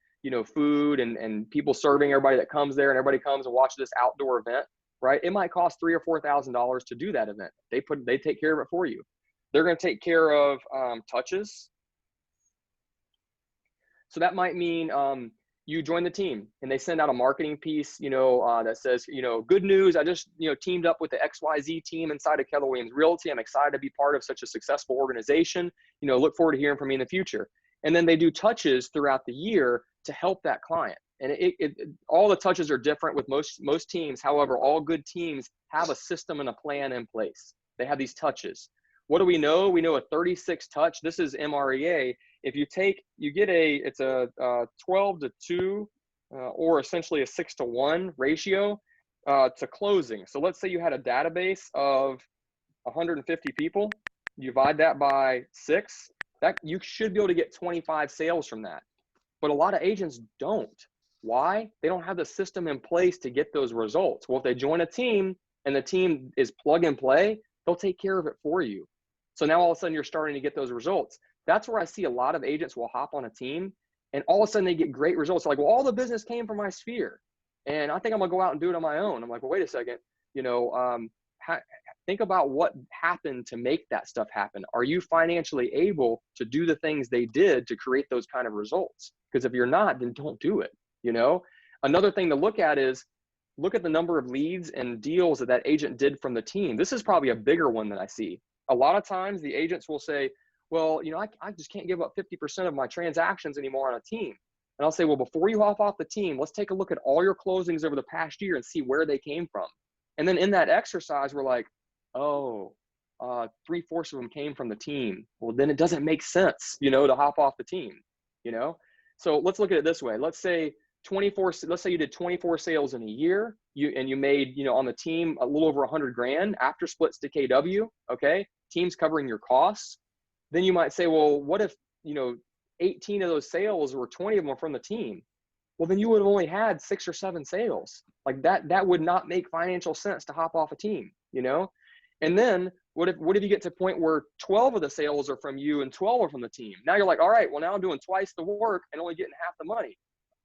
Food and people serving everybody that comes there, and everybody comes and watches this outdoor event, right? It might cost $3,000 or $4,000 to do that event. They take care of it for you. They're going to take care of touches. So that might mean you join the team and they send out a marketing piece, that says, good news. I just, teamed up with the XYZ team inside of Keller Williams Realty. I'm excited to be part of such a successful organization. Look forward to hearing from you in the future. And then they do touches throughout the year to help that client. And all the touches are different with most teams. However, all good teams have a system and a plan in place. They have these touches. What do we know? We know a 36 touch. This is MREA. If you get it's a 12-2 or essentially a 6-1 ratio to closing. So let's say you had a database of 150 people. You divide that by 6. That you should be able to get 25 sales from that. But a lot of agents don't. Why? They don't have the system in place to get those results. Well, if they join a team and the team is plug and play, they'll take care of it for you. So now all of a sudden you're starting to get those results. That's where I see a lot of agents will hop on a team and all of a sudden they get great results. They're like, well, all the business came from my sphere and I think I'm gonna go out and do it on my own. I'm like, well, wait a second, think about what happened to make that stuff happen. Are you financially able to do the things they did to create those kind of results? Because if you're not, then don't do it. Another thing to look at is look at the number of leads and deals that agent did from the team. This is probably a bigger one that I see. A lot of times the agents will say, well, I just can't give up 50% of my transactions anymore on a team. And I'll say, well, before you hop off the team, let's take a look at all your closings over the past year and see where they came from. And then in that exercise, we're like, oh, 3/4 of them came from the team. Well, then it doesn't make sense, to hop off the team, So let's look at it this way. Let's say you did 24 sales in a year, you made, on the team a little over 100 grand after splits to KW. Okay. Team's covering your costs. Then you might say, well, what if, 18 of those sales or 20 of them are from the team? Well, then you would have only had 6 or 7 sales. Like that would not make financial sense to hop off a team, And then what if you get to a point where 12 of the sales are from you and 12 are from the team? Now you're like, all right, well, now I'm doing twice the work and only getting half the money.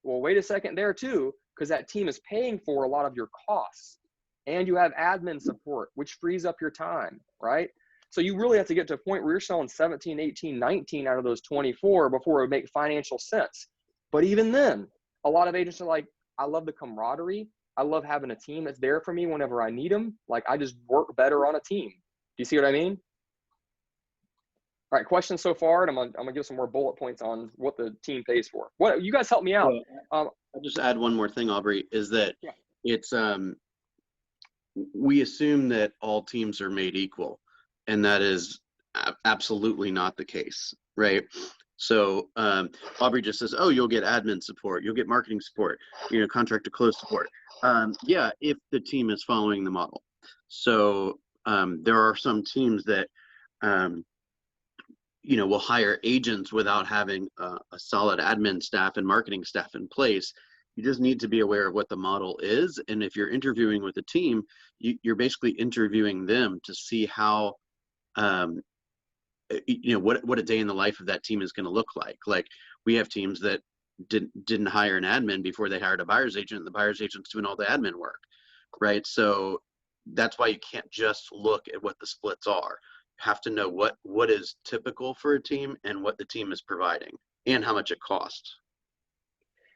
Well, wait a second there too, because that team is paying for a lot of your costs and you have admin support, which frees up your time, right? So you really have to get to a point where you're selling 17, 18, 19 out of those 24 before it would make financial sense. But even then, a lot of agents are like, I love the camaraderie. I love having a team that's there for me whenever I need them. Like I just work better on a team. Do you see what I mean? All right, questions so far, and I'm gonna give some more bullet points on what the team pays for. What you guys help me out? I'll just add one more thing, Aubrey, is that it's we assume that all teams are made equal, and that is absolutely not the case, right? So Aubrey just says, oh, you'll get admin support, you'll get marketing support, contract to close support. Yeah, if the team is following the model. So there are some teams that will hire agents without having a solid admin staff and marketing staff in place, You just need to be aware of what the model is. And if you're interviewing with a team, you're basically interviewing them to see how, what a day in the life of that team is going to look like. Like, we have teams that didn't hire an admin before they hired a buyer's agent, and the buyer's agent's doing all the admin work, right? So that's why you can't just look at what the splits are. You have to know what is typical for a team and what the team is providing and how much it costs.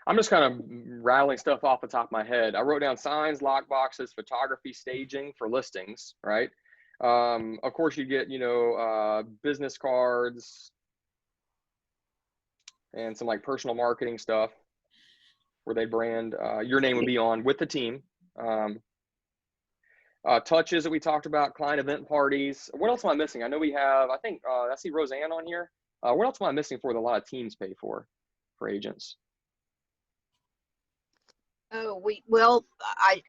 I'm just kind of rattling stuff off the top of my head. I wrote down signs, lock boxes, photography, staging for listings, right? Of course, you get, business cards and some like personal marketing stuff where they brand, your name would be on with the team. Touches that we talked about, client event parties. What else am I missing? I know we have, I think, I see Roseanne on here. What else am I missing for that a lot of teams pay for agents? Oh,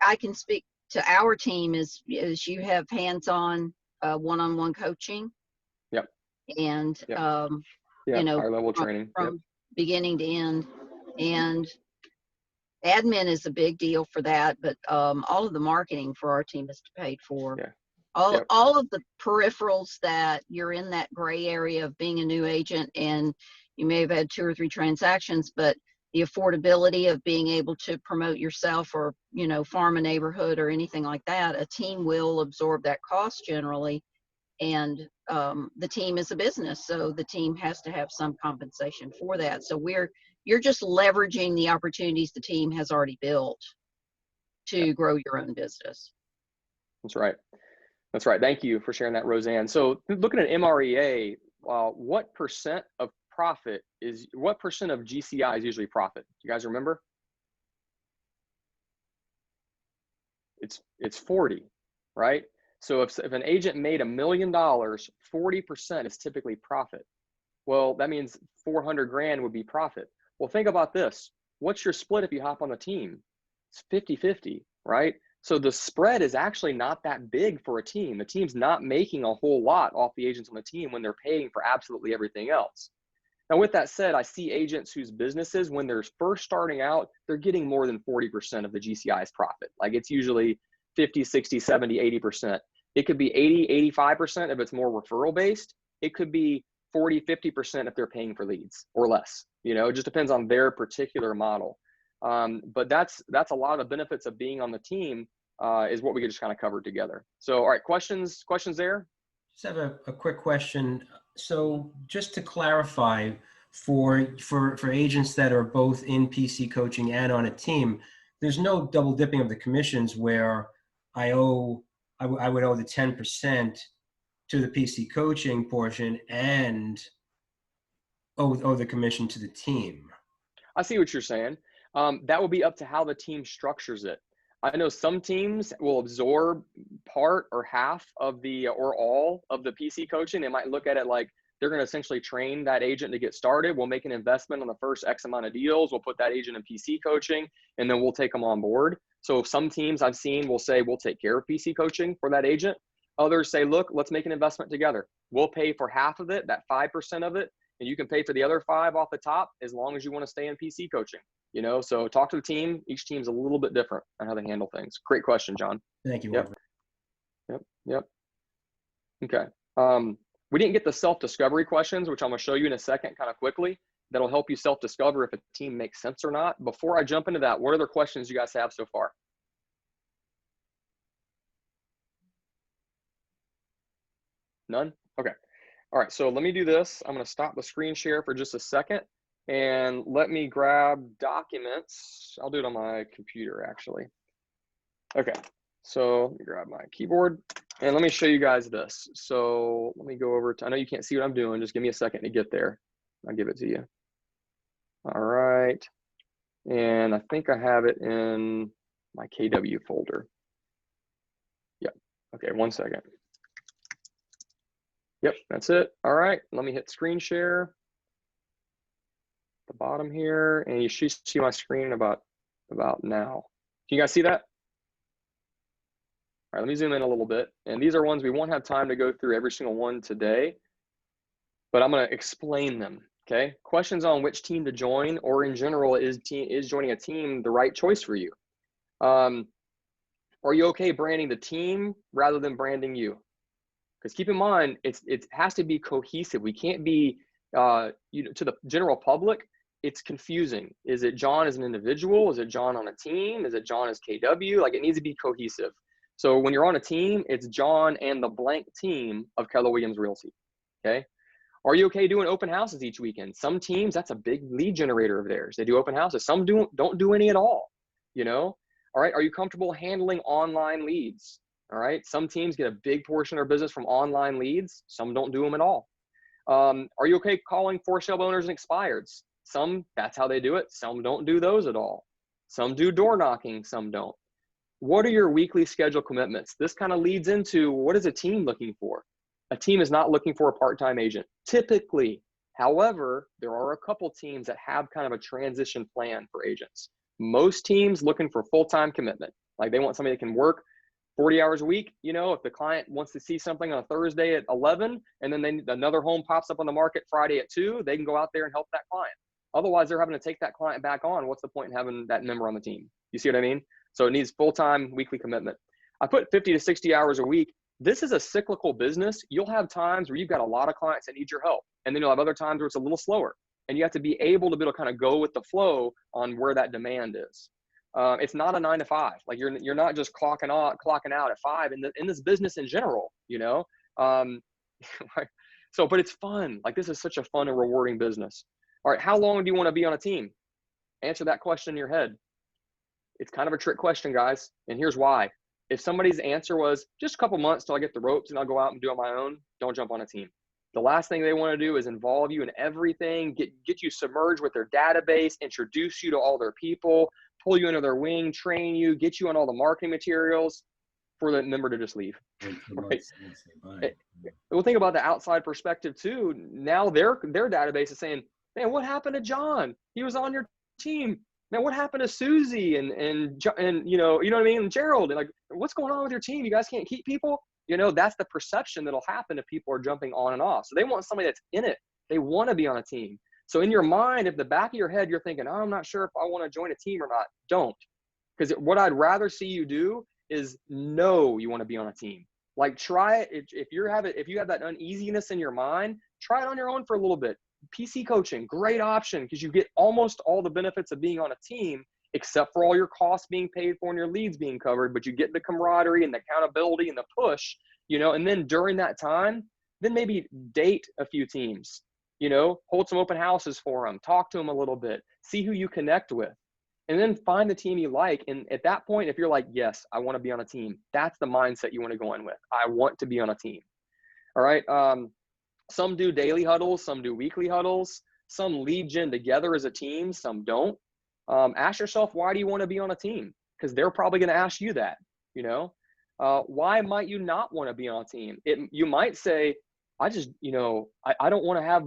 I can speak to our team is you have hands-on one-on-one coaching. Yep. And Yep. you know, higher level training from beginning to end. And admin is a big deal for that, but all of the marketing for our team is paid for. Yeah. All of the peripherals that you're in that gray area of being a new agent, and you may have had 2 or 3 transactions, but the affordability of being able to promote yourself or, farm a neighborhood or anything like that, a team will absorb that cost generally. And the team is a business, so the team has to have some compensation for that. So you're just leveraging the opportunities the team has already built to grow your own business. That's right. Thank you for sharing that, Roseanne. So looking at MREA, what percent of GCI is usually profit? Do you guys remember? It's 40, right? So if an agent made $1 million, 40% is typically profit. Well, that means 400 grand would be profit. Well, think about this. What's your split if you hop on the team? It's 50-50, right? So the spread is actually not that big for a team. The team's not making a whole lot off the agents on the team when they're paying for absolutely everything else. Now, with that said, I see agents whose businesses, when they're first starting out, they're getting more than 40% of the GCI's profit. Like, it's usually 50, 60, 70, 80%. It could be 80, 85% if it's more referral based. It could be 40, 50% if they're paying for leads or less. It just depends on their particular model. But that's a lot of the benefits of being on the team, is what we just kind of covered together. So, all right, questions there? Just have a quick question. So just to clarify, for agents that are both in PC coaching and on a team, there's no double dipping of the commissions where I would owe the 10% to the PC coaching portion and owe the commission to the team. I see what you're saying. That will be up to how the team structures it. I know some teams will absorb part or half of or all of the PC coaching. They might look at it like they're going to essentially train that agent to get started. We'll make an investment on the first X amount of deals. We'll put that agent in PC coaching, and then we'll take them on board. So some teams I've seen will say, we'll take care of PC coaching for that agent. Others say, look, let's make an investment together. We'll pay for half of it, that 5% of it, and you can pay for the other 5 off the top as long as you want to stay in PC coaching. So talk to the team. Each team's a little bit different on how they handle things. Great question, John. Thank you. Yep. Okay. We didn't get the self-discovery questions, which I'm going to show you in a second kind of quickly. That'll help you self-discover if a team makes sense or not. Before I jump into that, what other questions you guys have so far? None? Okay. All right. So let me do this. I'm going to stop the screen share for just a second. And let me grab documents. I'll do it on my computer, actually. Okay, so let me grab my keyboard and let me show you guys this. So let me go over to, I know you can't see what I'm doing. Just give me a second to get there. I'll give it to you. All right. And I think I have it in my KW folder. Yep. Okay, one second. Yep, that's it. All right, let me hit screen share. The bottom here, and you should see my screen about now. Can you guys see that? All right, let me zoom in a little bit. And these are ones we won't have time to go through every single one today, but I'm going to explain them. Okay. Questions on which team to join, or in general, is joining a team the right choice for you? Are you okay branding the team rather than branding you? Because keep in mind, it has to be cohesive. We can't be, to the general public, it's confusing. Is it John as an individual? Is it John on a team? Is it John as KW? Like, it needs to be cohesive. So when you're on a team, it's John and the blank team of Keller Williams Realty. Okay. Are you okay doing open houses each weekend? Some teams, that's a big lead generator of theirs. They do open houses. Some don't do any at all, you know? All right. Are you comfortable handling online leads? All right. Some teams get a big portion of their business from online leads. Some don't do them at all. Are you okay calling for sale owners and expireds? Some, that's how they do it. Some don't do those at all. Some do door knocking. Some don't. What are your weekly schedule commitments? This kind of leads into, what is a team looking for? A team is not looking for a part-time agent, typically. However, there are a couple teams that have kind of a transition plan for agents. Most teams looking for full-time commitment. Like, they want somebody that can work 40 hours a week. You know, if the client wants to see something on a Thursday at 11, and then another home pops up on the market Friday at 2, they can go out there and help that client. Otherwise, they're having to take that client back on. What's the point in having that member on the team? You see what I mean? So it needs full-time weekly commitment. I put 50 to 60 hours a week. This is a cyclical business. You'll have times where you've got a lot of clients that need your help, and then you'll have other times where it's a little slower. And you have to be able to kind of go with the flow on where that demand is. It's not a 9 to 5. Like, you're not just clocking out at 5 in this business in general, you know? So, but it's fun. Like, this is such a fun and rewarding business. All right. How long do you want to be on a team? Answer that question in your head. It's kind of a trick question, guys. And here's why. If somebody's answer was just a couple months till I get the ropes and I'll go out and do it on my own, don't jump on a team. The last thing they want to do is involve you in everything, get you submerged with their database, introduce you to all their people, pull you under their wing, train you, get you on all the marketing materials for the member to just leave. Right? We'll think about the outside perspective too. Now their database is saying, man, what happened to John? He was on your team. Man, what happened to Susie and you know what I mean? And Gerald, and like, what's going on with your team? You guys can't keep people? You know, that's the perception that'll happen if people are jumping on and off. So they want somebody that's in it. They want to be on a team. So in your mind, if the back of your head, you're thinking, oh, I'm not sure if I want to join a team or not, don't. Because what I'd rather see you do is know you want to be on a team. Like, try it. If you have that uneasiness in your mind, try it on your own for a little bit. PC coaching, great option, because you get almost all the benefits of being on a team, except for all your costs being paid for and your leads being covered. But you get the camaraderie and the accountability and the push, you know. And then during that time, then maybe date a few teams, you know, hold some open houses for them, talk to them a little bit, see who you connect with, and then find the team you like. And at that point, if you're like, yes, I want to be on a team, that's the mindset you want to go in with. I want to be on a team. All right. Some do daily huddles, some do weekly huddles, some lead gen together as a team, some don't. Ask yourself, why do you want to be on a team? Because they're probably going to ask you that, you know. Why might you not want to be on a team? You might say, I just, you know, I don't want to have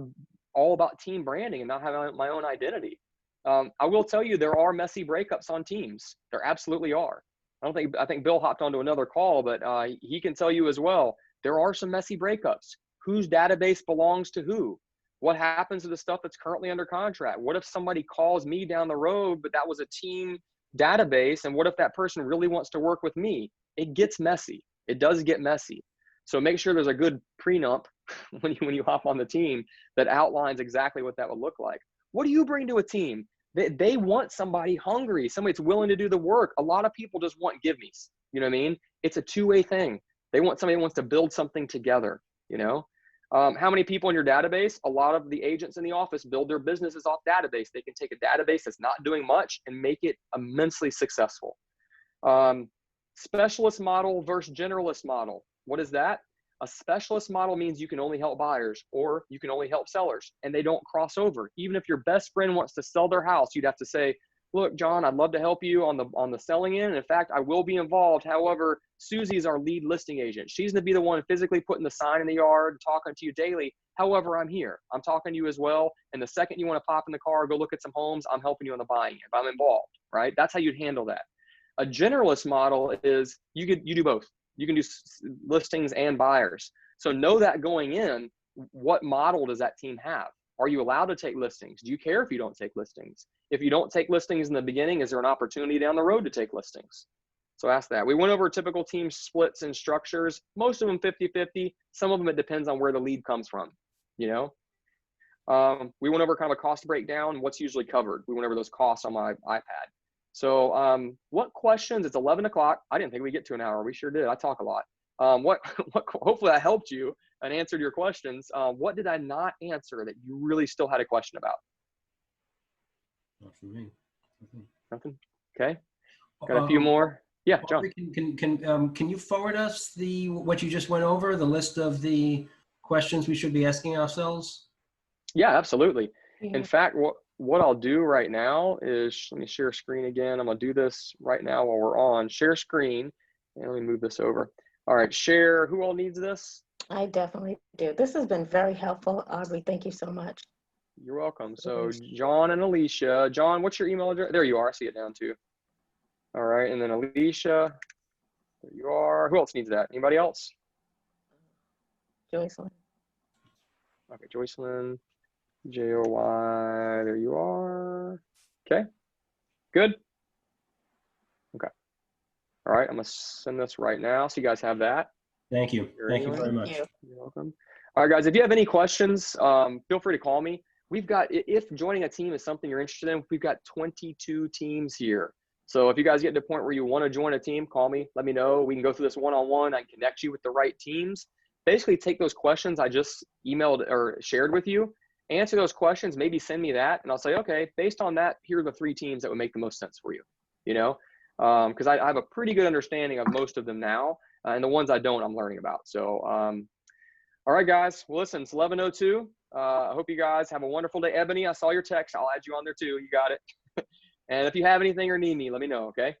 all about team branding and not have my own identity. I will tell you, there are messy breakups on teams. There absolutely are. I think Bill hopped onto another call, but he can tell you as well, there are some messy breakups. Whose database belongs to who? What happens to the stuff that's currently under contract? What if somebody calls me down the road, but that was a team database? And what if that person really wants to work with me? It gets messy. It does get messy. So make sure there's a good prenup when you hop on the team that outlines exactly what that would look like. What do you bring to a team? They want somebody hungry, somebody that's willing to do the work. A lot of people just want give-me's. You know what I mean? It's a two-way thing. They want somebody who wants to build something together, you know? How many people in your database? A lot of the agents in the office build their businesses off database. They can take a database that's not doing much and make it immensely successful. Specialist model versus generalist model. What is that? A specialist model means you can only help buyers or you can only help sellers, and they don't cross over. Even if your best friend wants to sell their house, you'd have to say, look, John, I'd love to help you on the selling end. In fact, I will be involved. However, Susie's our lead listing agent. She's going to be the one physically putting the sign in the yard, talking to you daily. However, I'm here. I'm talking to you as well. And the second you want to pop in the car, go look at some homes, I'm helping you on the buying end. I'm involved, right? That's how you'd handle that. A generalist model is you do both. You can do listings and buyers. So know that going in, what model does that team have? Are you allowed to take listings? Do you care if you don't take listings? If you don't take listings in the beginning, is there an opportunity down the road to take listings? So ask that. We went over typical team splits and structures, most of them 50-50. Some of them, it depends on where the lead comes from, you know? We went over kind of a cost breakdown, what's usually covered. We went over those costs on my iPad. So what questions, it's 11 o'clock. I didn't think we'd get to an hour. We sure did. I talk a lot. Hopefully I helped you and answered your questions. What did I not answer that you really still had a question about? Not for me. Nothing? Okay. Got a few more. Yeah, John. Aubrey, can you forward us what you just went over, the list of the questions we should be asking ourselves? Yeah, absolutely. Yeah. In fact, what I'll do right now is, let me share screen again. I'm gonna do this right now while we're on. Share screen, and let me move this over. All right, share. Who all needs this? I definitely do. This has been very helpful, Aubrey. Thank you so much. You're welcome. So John and Alicia. John, what's your email address? There you are. I see it down too. All right, and then Alicia. There you are. Who else needs that? Anybody else? Joycelyn. Okay, Joycelyn. J-O-Y. There you are. Okay. Good. Okay. All right, I'm gonna send this right now, so you guys have that. Thank you. Thank you very much. Thank you. You're welcome. All right, guys, if you have any questions, feel free to call me. We've got, if joining a team is something you're interested in, we've got 22 teams here. So if you guys get to a point where you want to join a team, call me, let me know. We can go through this one-on-one. I can connect you with the right teams. Basically take those questions I just emailed or shared with you, answer those questions, maybe send me that, and I'll say, okay, based on that, here are the 3 teams that would make the most sense for you, you know? Because I have a pretty good understanding of most of them now, and the ones I don't, I'm learning about. So, all right, guys. Well, listen, it's 11:02. I hope you guys have a wonderful day. Ebony, I saw your text. I'll add you on there too. You got it. And if you have anything or need me, let me know, okay?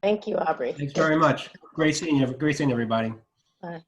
Thank you, Aubrey. Thanks very much. Great seeing you. Great seeing everybody. Bye.